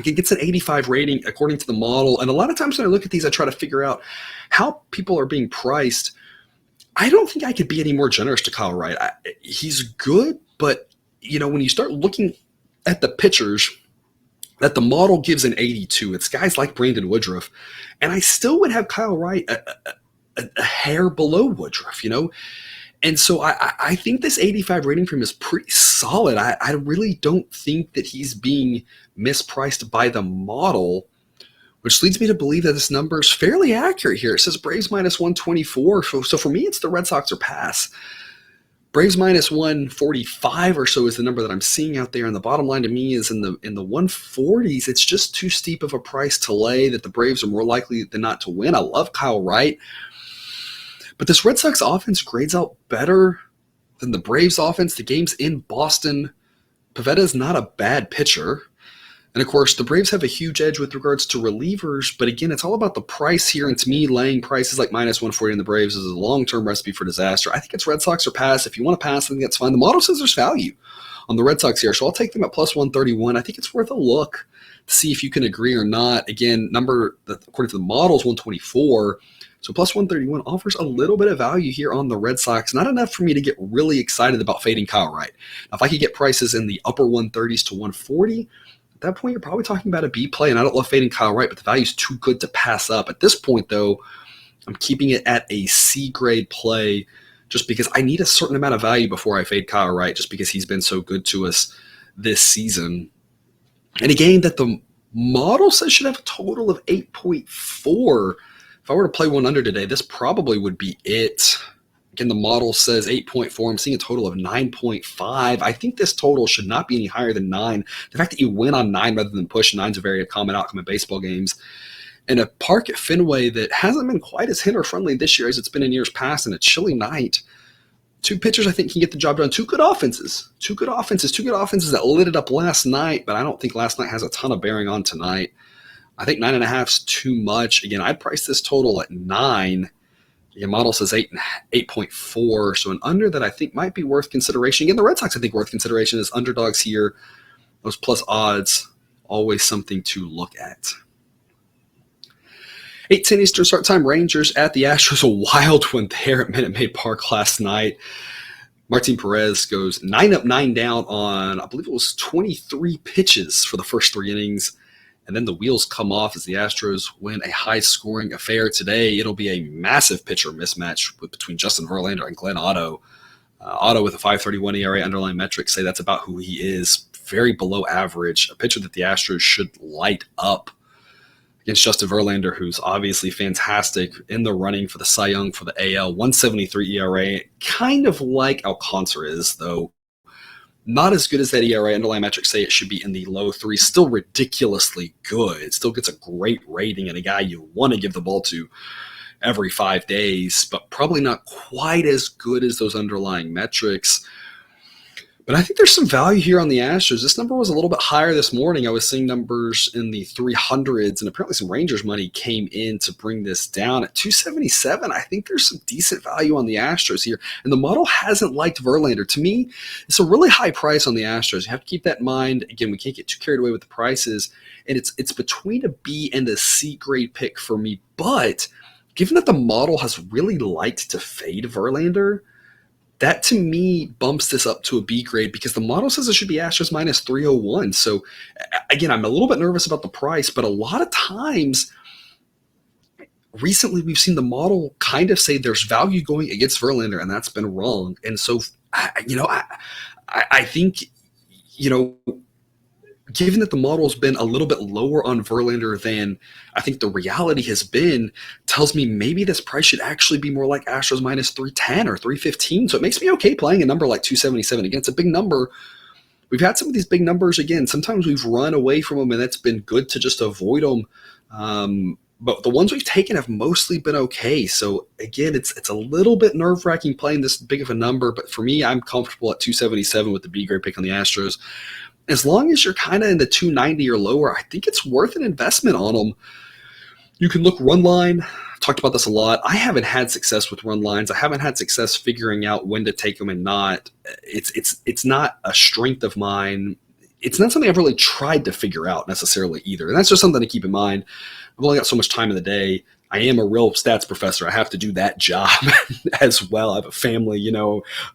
He gets an 85 rating according to the model. And a lot of times when I look at these, I try to figure out how people are being priced. I don't think I could be any more generous to Kyle Wright. He's good, but when you start looking at the pitchers that the model gives an 82, it's guys like Brandon Woodruff, and I still would have Kyle Wright a hair below Woodruff, And so I think this 85 rating for him is pretty solid. I really don't think that he's being mispriced by the model, which leads me to believe that this number is fairly accurate here. It says Braves minus 124. So for me, it's the Red Sox or pass. Braves minus 145 or so is the number that I'm seeing out there. And the bottom line to me is in the 140s, it's just too steep of a price to lay that the Braves are more likely than not to win. I love Kyle Wright, but this Red Sox offense grades out better than the Braves offense. The game's in Boston. Pivetta is not a bad pitcher. And of course, the Braves have a huge edge with regards to relievers, but again, it's all about the price here. And to me, laying prices like minus 140 in the Braves is a long-term recipe for disaster. I think it's Red Sox or pass. If you want to pass, I think that's fine. The model says there's value on the Red Sox here, so I'll take them at plus 131. I think it's worth a look to see if you can agree or not. Again, number that according to the model is 124. So plus 131 offers a little bit of value here on the Red Sox. Not enough for me to get really excited about fading Kyle Wright. Now, if I could get prices in the upper 130s to 140, at that point, you're probably talking about a B play, and I don't love fading Kyle Wright, but the value is too good to pass up. At this point, though, I'm keeping it at a C-grade play just because I need a certain amount of value before I fade Kyle Wright, just because he's been so good to us this season. And a game that the model says should have a total of 8.4. If I were to play one under today, this probably would be it. Again, the model says 8.4. I'm seeing a total of 9.5. I think this total should not be any higher than 9. The fact that you win on 9 rather than push 9 is a very common outcome in baseball games. And a park at Fenway that hasn't been quite as hitter-friendly this year as it's been in years past, and a chilly night. Two pitchers I think can get the job done. Two good offenses that lit it up last night, but I don't think last night has a ton of bearing on tonight. I think 9.5 is too much. Again, I'd price this total at 9. Your model says 8.4, so an under that I think might be worth consideration. Again, the Red Sox I think worth consideration as underdogs here. Those plus odds, always something to look at. 8:10 Eastern start time, Rangers at the Astros. A wild one there at Minute Maid Park last night. Martin Perez goes 9 up, 9 down on, I believe it was 23 pitches for the first 3 innings. And then the wheels come off as the Astros win a high-scoring affair today. It'll be a massive pitcher mismatch between Justin Verlander and Glenn Otto. Otto with a 5.31 ERA, underlying metrics say that's about who he is. Very below average. A pitcher that the Astros should light up against Justin Verlander, who's obviously fantastic in the running for the Cy Young for the AL. 1.73 ERA, kind of like Alcantara is, though. Not as good as that ERA. Underlying metrics say it should be in the low 3s. Still ridiculously good. It still gets a great rating and a guy you want to give the ball to every 5 days, but probably not quite as good as those underlying metrics. But I think there's some value here on the Astros. This number was a little bit higher this morning. I was seeing numbers in the 300s, and apparently some Rangers money came in to bring this down at 277. I think there's some decent value on the Astros here, and the model hasn't liked Verlander. To me, it's a really high price on the Astros. You have to keep that in mind. Again, we can't get too carried away with the prices, and it's between a B and a C grade pick for me. But given that the model has really liked to fade Verlander, that to me bumps this up to a B grade because the model says it should be Astros minus 301. So again, I'm a little bit nervous about the price, but a lot of times recently we've seen the model kind of say there's value going against Verlander, and that's been wrong. And so, I think, given that the model's been a little bit lower on Verlander than I think the reality has been, tells me maybe this price should actually be more like Astros minus 310 or 315. So it makes me okay playing a number like 277. Again, it's a big number. We've had some of these big numbers again. Sometimes we've run away from them, and that's been good to just avoid them. But the ones we've taken have mostly been okay. So again, it's a little bit nerve-wracking playing this big of a number. But for me, I'm comfortable at 277 with the B grade pick on the Astros. As long as you're kind of in the 290 or lower, I think it's worth an investment on them. You can look run line. I've talked about this a lot. I haven't had success with run lines. I haven't had success figuring out when to take them and not. It's not a strength of mine. It's not something I've really tried to figure out necessarily either. And that's just something to keep in mind. I've only got so much time in the day. I am a real stats professor. I have to do that job as well. I have a family, and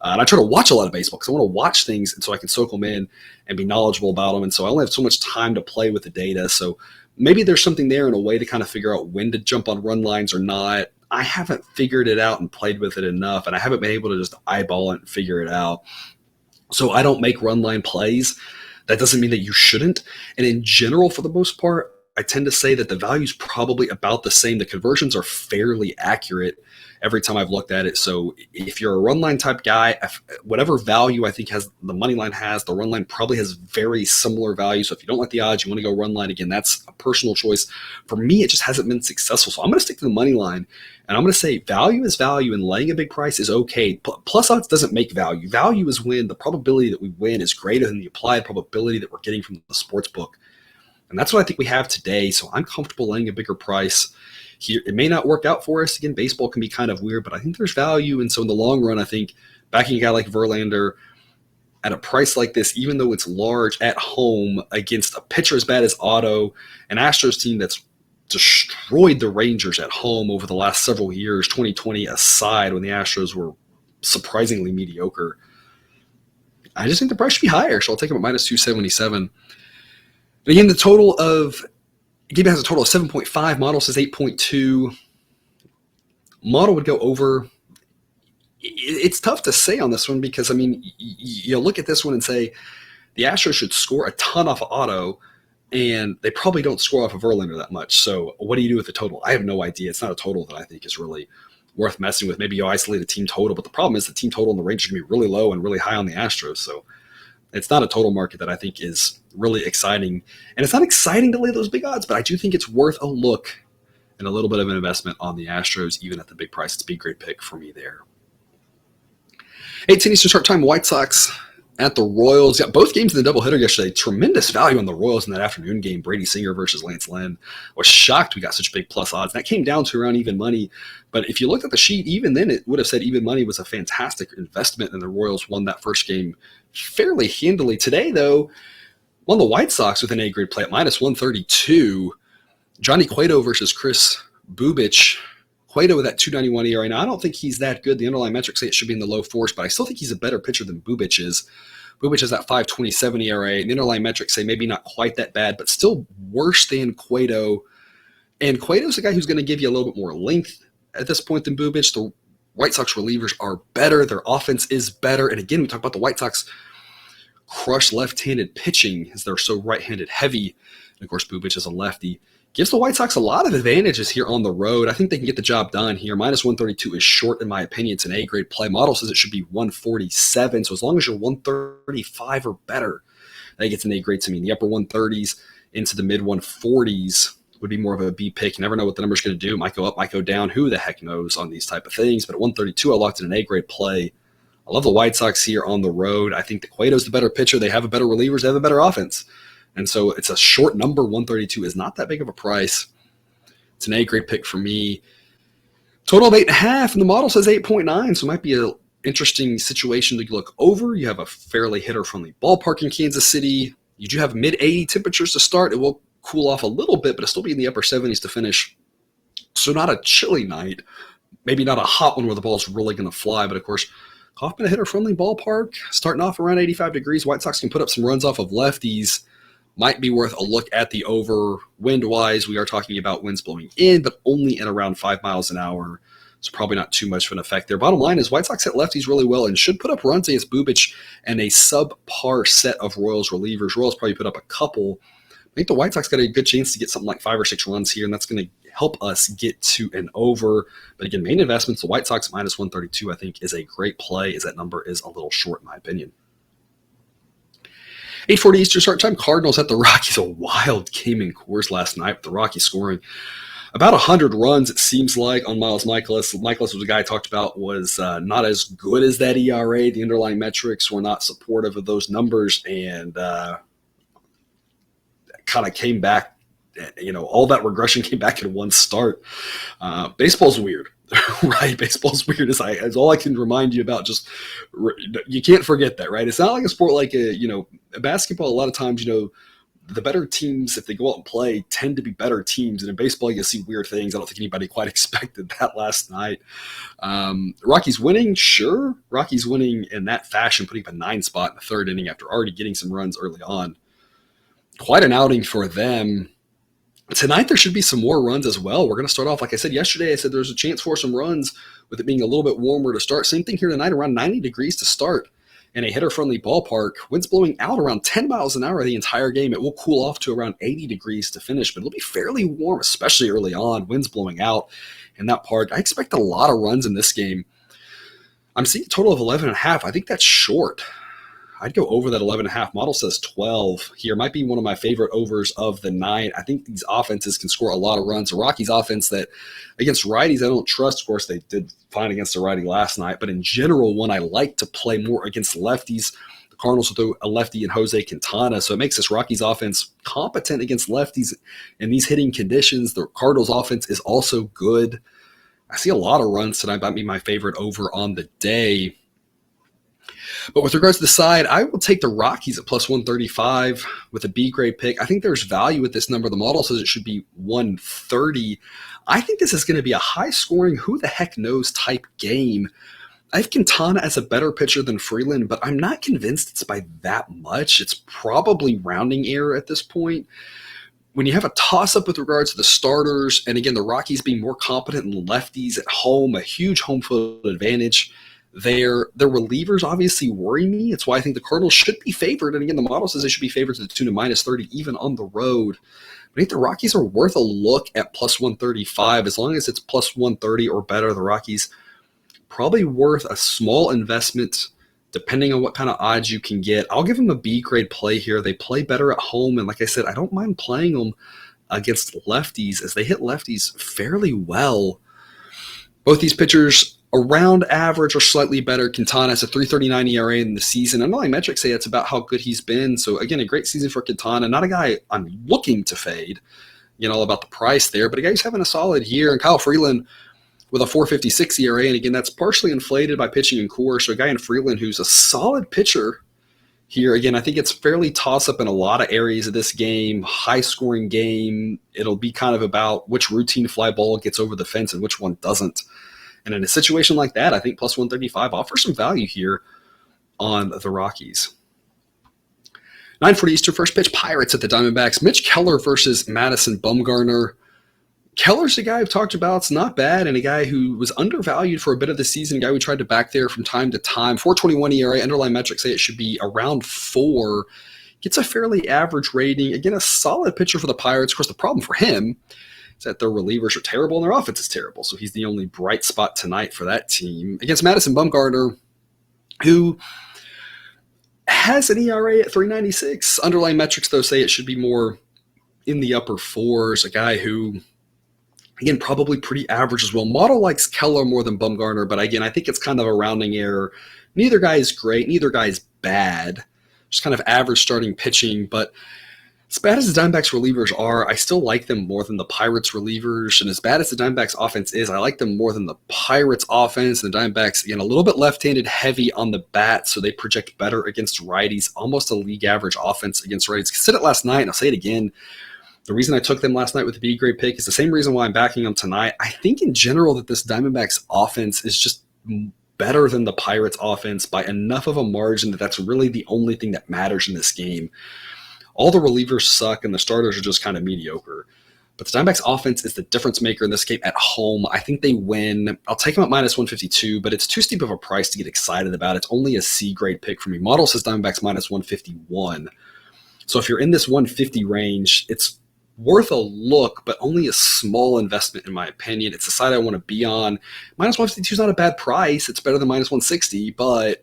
I try to watch a lot of baseball because I want to watch things and so I can soak them in and be knowledgeable about them. And so I only have so much time to play with the data. So maybe there's something there in a way to kind of figure out when to jump on run lines or not. I haven't figured it out and played with it enough, and I haven't been able to just eyeball it and figure it out. So I don't make run line plays. That doesn't mean that you shouldn't. And in general, for the most part, I tend to say that the value is probably about the same. The conversions are fairly accurate every time I've looked at it. So if you're a run line type guy, whatever value I think has the money line has, the run line probably has very similar value. So if you don't like the odds, you want to go run line, again, that's a personal choice. For me, it just hasn't been successful. So I'm going to stick to the money line, and I'm going to say value is value, and laying a big price is okay. Plus odds doesn't make value. Value is when the probability that we win is greater than the applied probability that we're getting from the sports book. And that's what I think we have today. So I'm comfortable laying a bigger price here. It may not work out for us. Again, baseball can be kind of weird, but I think there's value. And so in the long run, I think backing a guy like Verlander at a price like this, even though it's large at home against a pitcher as bad as Otto, an Astros team that's destroyed the Rangers at home over the last several years, 2020 aside, when the Astros were surprisingly mediocre, I just think the price should be higher. So I'll take him at minus 277. But again, the total of Gabe has a total of 7.5. Model says 8.2. Model would go over. It's tough to say on this one because, you look at this one and say the Astros should score a ton off of Otto, and they probably don't score off of Verlander that much. So what do you do with the total? I have no idea. It's not a total that I think is really worth messing with. Maybe you isolate a team total, but the problem is the team total on the Rangers can be really low and really high on the Astros. So it's not a total market that I think is really exciting. And it's not exciting to lay those big odds, but I do think it's worth a look and a little bit of an investment on the Astros, even at the big price. It's a big, great pick for me there. 18 Eastern start time, White Sox at the Royals. Got both games in the doubleheader yesterday. Tremendous value on the Royals in that afternoon game. Brady Singer versus Lance Lynn. Was shocked we got such big plus odds. That came down to around even money. But if you looked at the sheet, even then it would have said even money was a fantastic investment, and the Royals won that first game fairly handily. Today, though, won the White Sox with an A-grade play at minus 132. Johnny Cueto versus Chris Bubich. Cueto with that 291 ERA. Now, I don't think he's that good. The underlying metrics say it should be in the low fours, but I still think he's a better pitcher than Bubich is. Bubich has that 527 ERA. And the underlying metrics say maybe not quite that bad, but still worse than Cueto. And Cueto's a guy who's going to give you a little bit more length at this point than Bubich. The White Sox relievers are better. Their offense is better. And again, we talk about the White Sox crush left-handed pitching as they're so right-handed heavy. And of course, Bubich is a lefty. Gives the White Sox a lot of advantages here on the road. I think they can get the job done here. Minus 132 is short, in my opinion. It's an A-grade play. Model says it should be 147. So as long as you're 135 or better, that gets an A-grade to me. In the upper 130s into the mid-140s would be more of a B pick. You never know what the number's going to do. Might go up, might go down. Who the heck knows on these type of things? But at 132, I locked in an A-grade play. I love the White Sox here on the road. I think that Cueto's the better pitcher. They have a better relievers. They have a better offense. And so it's a short number. 132 is not that big of a price. It's an A-grade pick for me. Total of 8.5, and the model says 8.9, so it might be an interesting situation to look over. You have a fairly hitter-friendly ballpark in Kansas City. You do have mid-80 temperatures to start. It will cool off a little bit, but it'll still be in the upper 70s to finish. So not a chilly night. Maybe not a hot one where the ball's really going to fly, but of course, Kauffman, a hitter-friendly ballpark, starting off around 85 degrees. White Sox can put up some runs off of lefties. Might be worth a look at the over. Wind-wise, we are talking about winds blowing in, but only at around 5 miles an hour. So probably not too much of an effect there. Bottom line is White Sox hit lefties really well and should put up runs against Bubic and a subpar set of Royals relievers. Royals probably put up a couple. I think the White Sox got a good chance to get something like 5 or 6 runs here, and that's going to help us get to an over. But again, main investments, the White Sox minus 132, I think, is a great play, as that number is a little short in my opinion. 8:40 Eastern start time. Cardinals at the Rockies. A wild game in Coors last night with the Rockies scoring about 100 runs, it seems like, on Miles Michaelis. Michaelis was a guy I talked about was not as good as that ERA. The underlying metrics were not supportive of those numbers, and kind of came back. All that regression came back in one start. Baseball's weird, right? Baseball's weird is all I can remind you about. Just you can't forget that, right? It's not like a sport like basketball. A lot of times, the better teams, if they go out and play, tend to be better teams. And in baseball, you see weird things. I don't think anybody quite expected that last night. Rockies winning, sure. Rockies winning in that fashion, putting up a 9 spot in the third inning after already getting some runs early on. Quite an outing for them. Tonight, there should be some more runs as well. We're going to start off, like I said yesterday, I said there's a chance for some runs with it being a little bit warmer to start. Same thing here tonight, around 90 degrees to start in a hitter-friendly ballpark. Winds blowing out around 10 miles an hour the entire game. It will cool off to around 80 degrees to finish, but it'll be fairly warm, especially early on. Winds blowing out in that park. I expect a lot of runs in this game. I'm seeing a total of 11.5. I think that's short. I'd go over that 11.5. Model says 12 here. Might be one of my favorite overs of the night. I think these offenses can score a lot of runs. The Rockies offense that against righties I don't trust. Of course, they did fine against the righty last night. But in general, one I like to play more against lefties. The Cardinals will throw a lefty in Jose Quintana. So it makes this Rockies offense competent against lefties in these hitting conditions. The Cardinals offense is also good. I see a lot of runs tonight. Might be my favorite over on the day. But with regards to the side, I will take the Rockies at plus 135 with a B-grade pick. I think there's value with this number. The model says it should be 130. I think this is going to be a high-scoring, who-the-heck-knows type game. I have Quintana as a better pitcher than Freeland, but I'm not convinced it's by that much. It's probably rounding error at this point. When you have a toss-up with regards to the starters, and again, the Rockies being more competent than lefties at home, a huge home field advantage, their relievers obviously worry me. It's why I think the Cardinals should be favored. And again, the model says they should be favored to the tune of minus 30, even on the road. But I think the Rockies are worth a look at plus 135. As long as it's plus 130 or better, the Rockies probably worth a small investment, depending on what kind of odds you can get. I'll give them a B-grade play here. They play better at home. And like I said, I don't mind playing them against lefties, as they hit lefties fairly well. Both these pitchers around average or slightly better. Quintana has a 3.39 ERA in the season. Underlying metrics say it's about how good he's been. So again, a great season for Quintana. Not a guy I'm looking to fade, all about the price there, but a guy who's having a solid year. And Kyle Freeland with a 4.56 ERA. And again, that's partially inflated by pitching in Coors. So a guy in Freeland who's a solid pitcher here. Again, I think it's fairly toss-up in a lot of areas of this game. High-scoring game. It'll be kind of about which routine fly ball gets over the fence and which one doesn't. And in a situation like that, I think plus 135 offers some value here on the Rockies. 9:40 Eastern, first pitch, Pirates at the Diamondbacks. Mitch Keller versus Madison Bumgarner. Keller's a guy I've talked about. It's not bad, and a guy who was undervalued for a bit of the season, a guy we tried to back there from time to time. 4.21 ERA, underlying metrics say it should be around 4. Gets a fairly average rating. Again, a solid pitcher for the Pirates. Of course, the problem for him that their relievers are terrible and their offense is terrible. So he's the only bright spot tonight for that team. Against Madison Bumgarner, who has an ERA at 3.96. Underlying metrics, though, say it should be more in the upper 4s. A guy who, again, probably pretty average as well. Model likes Keller more than Bumgarner, but again, I think it's kind of a rounding error. Neither guy is great. Neither guy is bad. Just kind of average starting pitching, but as bad as the Diamondbacks relievers are, I still like them more than the Pirates relievers. And as bad as the Diamondbacks offense is, I like them more than the Pirates offense. And the Diamondbacks, again, a little bit left-handed heavy on the bat, so they project better against righties. Almost a league average offense against righties. I said it last night, and I'll say it again. The reason I took them last night with the B-grade pick is the same reason why I'm backing them tonight. I think in general that this Diamondbacks offense is just better than the Pirates offense by enough of a margin that that's really the only thing that matters in this game. all the relievers suck and the starters are just kind of mediocre. But the Diamondbacks offense is the difference maker in this game at home. I think they win. I'll take them at minus 152, but it's too steep of a price to get excited about. It's only a C grade pick for me. Model says Diamondbacks minus 151. So if you're in this 150 range, it's worth a look, but only a small investment in my opinion. It's the side I want to be on. Minus 152 is not a bad price. It's better than minus 160, but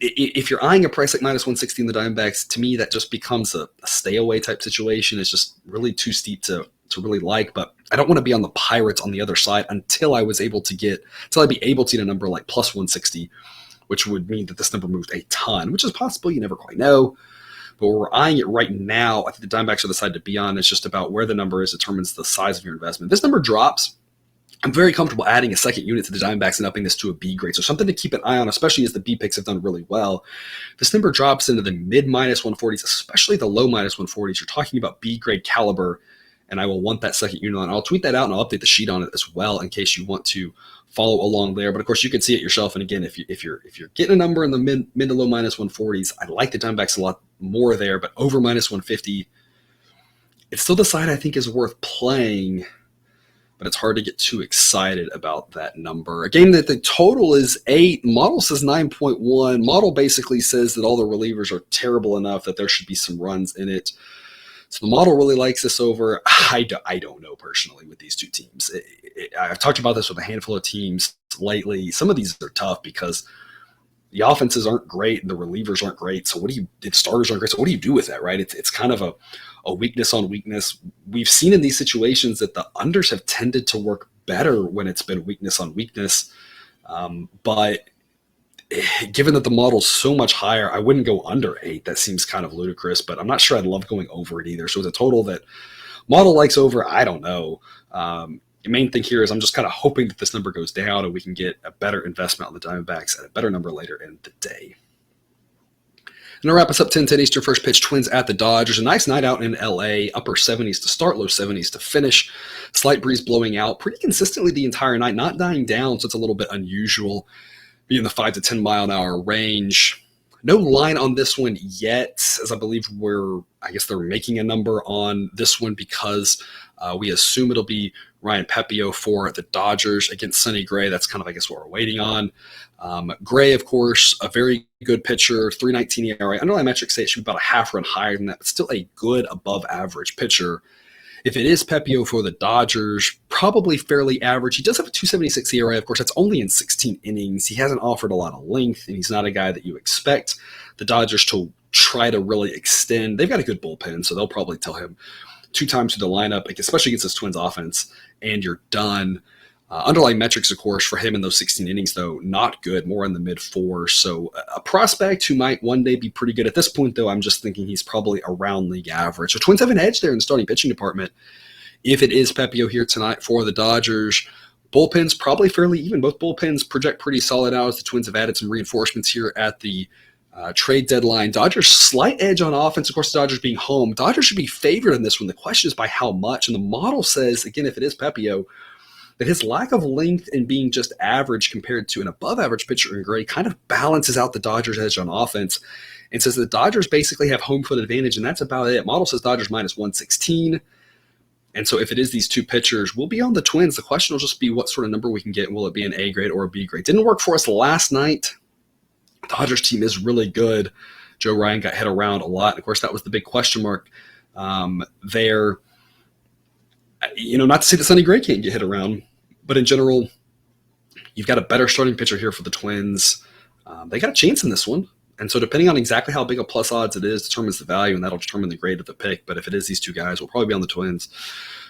if you're eyeing a price like minus 160 in the Diamondbacks, to me, that just becomes a stay away type situation. It's just really too steep to really like, but I don't want to be on the Pirates on the other side until I'd be able to get a number like plus 160, which would mean that this number moved a ton, which is possible. You never quite know. But we're eyeing it right now. I think the Diamondbacks are the side to be on. It's just about where the number is determines the size of your investment. This number drops. I'm very comfortable adding a second unit to the Diamondbacks and upping this to a B grade. So something to keep an eye on, especially as the B picks have done really well. This number drops into the mid minus 140s, especially the low minus 140s. You're talking about B grade caliber, and I will want that second unit on. I'll tweet that out and I'll update the sheet on it as well in case you want to follow along there. But of course, you can see it yourself. And again, if you're getting a number in the mid to low minus 140s, I like the Diamondbacks a lot more there. But over minus 150, it's still the side I think is worth playing. But it's hard to get too excited about that number. A game that the total is 8. Model says 9.1. Model basically says that all the relievers are terrible enough that there should be some runs in it. So the model really likes this over. I don't know personally with these two teams. I've talked about this with a handful of teams lately. Some of these are tough because the offenses aren't great and the relievers aren't great. So the starters aren't great. So what do you do with that, right? It's kind of a weakness on weakness. We've seen in these situations that the unders have tended to work better when it's been weakness on weakness. But given that the model's so much higher, I wouldn't go under 8. That seems kind of ludicrous, but I'm not sure I'd love going over it either. So the total that model likes over, I don't know. The main thing here is I'm just kind of hoping that this number goes down and we can get a better investment on the Diamondbacks at a better number later in the day. And to wrap us up 10-10 Eastern, first pitch, Twins at the Dodgers. A nice night out in LA, upper 70s to start, low 70s to finish. Slight breeze blowing out pretty consistently the entire night, not dying down, so it's a little bit unusual, being in the 5 to 10 mile an hour range. No line on this one yet, as I believe they're making a number on this one because we assume it'll be Ryan Pepio for the Dodgers against Sonny Gray. That's kind of, what we're waiting on. Gray, of course, a very good pitcher, 3.19 ERA. Underlying metrics say it should be about a half run higher than that, but still a good above average pitcher. If it is Pepio for the Dodgers, probably fairly average. He does have a 2.76 ERA. Of course, that's only in 16 innings. He hasn't offered a lot of length, and he's not a guy that you expect the Dodgers to try to really extend. They've got a good bullpen, so they'll probably tell him 2 times through the lineup, especially against this Twins offense, and you're done. Underlying metrics, of course, for him in those 16 innings, though, not good, more in the mid-4s. So a prospect who might one day be pretty good. At this point, though, I'm just thinking he's probably around league average. So Twins have an edge there in the starting pitching department. If it is Pepio here tonight for the Dodgers, bullpen's probably fairly even. Both bullpens project pretty solid out as the Twins have added some reinforcements here at the trade deadline. Dodgers slight edge on offense. Of course, the Dodgers being home. Dodgers should be favored in this one. The question is by how much. And the model says, again, if it is Pepio, that his lack of length and being just average compared to an above average pitcher in Gray kind of balances out the Dodgers' edge on offense and says the Dodgers basically have home field advantage, and that's about it. Model says Dodgers minus 116. And so if it is these two pitchers, we'll be on the Twins. The question will just be what sort of number we can get. Will it be an A grade or a B grade? Didn't work for us last night. The Dodgers team is really good. Joe Ryan got hit around a lot. And of course, that was the big question mark there. Not to say that Sonny Gray can't get hit around, but in general, you've got a better starting pitcher here for the Twins. They got a chance in this one. And so depending on exactly how big a plus odds it is determines the value, and that'll determine the grade of the pick. But if it is these two guys, we'll probably be on the Twins.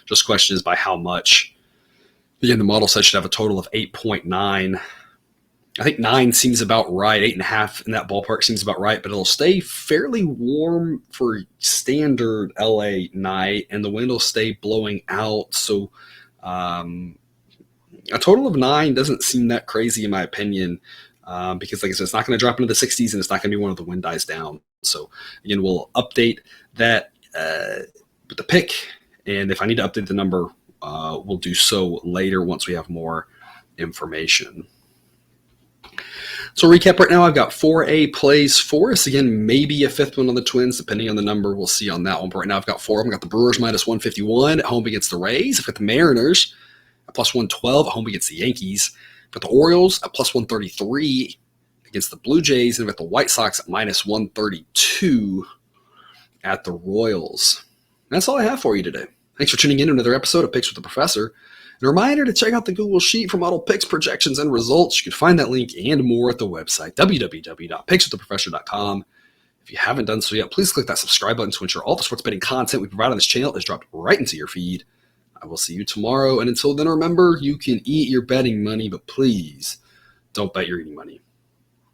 Just question is by how much. Again, the model says should have a total of 8.9. I think 9 seems about right. 8.5 in that ballpark seems about right, but it'll stay fairly warm for standard LA night, and the wind will stay blowing out. So a total of 9 doesn't seem that crazy in my opinion, because like I said, it's not going to drop into the 60s, and it's not going to be one of the wind dies down. So again, we'll update that with the pick, and if I need to update the number, we'll do so later once we have more information. So recap right now, I've got 4A plays for us. Again, maybe a fifth one on the Twins, depending on the number. We'll see on that one. But right now I've got 4 of them. I've got the Brewers minus 151 at home against the Rays. I've got the Mariners at plus 112 at home against the Yankees. I've got the Orioles at plus 133 against the Blue Jays. And I've got the White Sox at minus 132 at the Royals. And that's all I have for you today. Thanks for tuning in to another episode of Picks with the Professor. And a reminder to check out the Google Sheet for model picks, projections, and results. You can find that link and more at the website, www.pickswiththeprofessor.com. If you haven't done so yet, please click that subscribe button to ensure all the sports betting content we provide on this channel is dropped right into your feed. I will see you tomorrow. And until then, remember, you can eat your betting money, but please don't bet your eating money.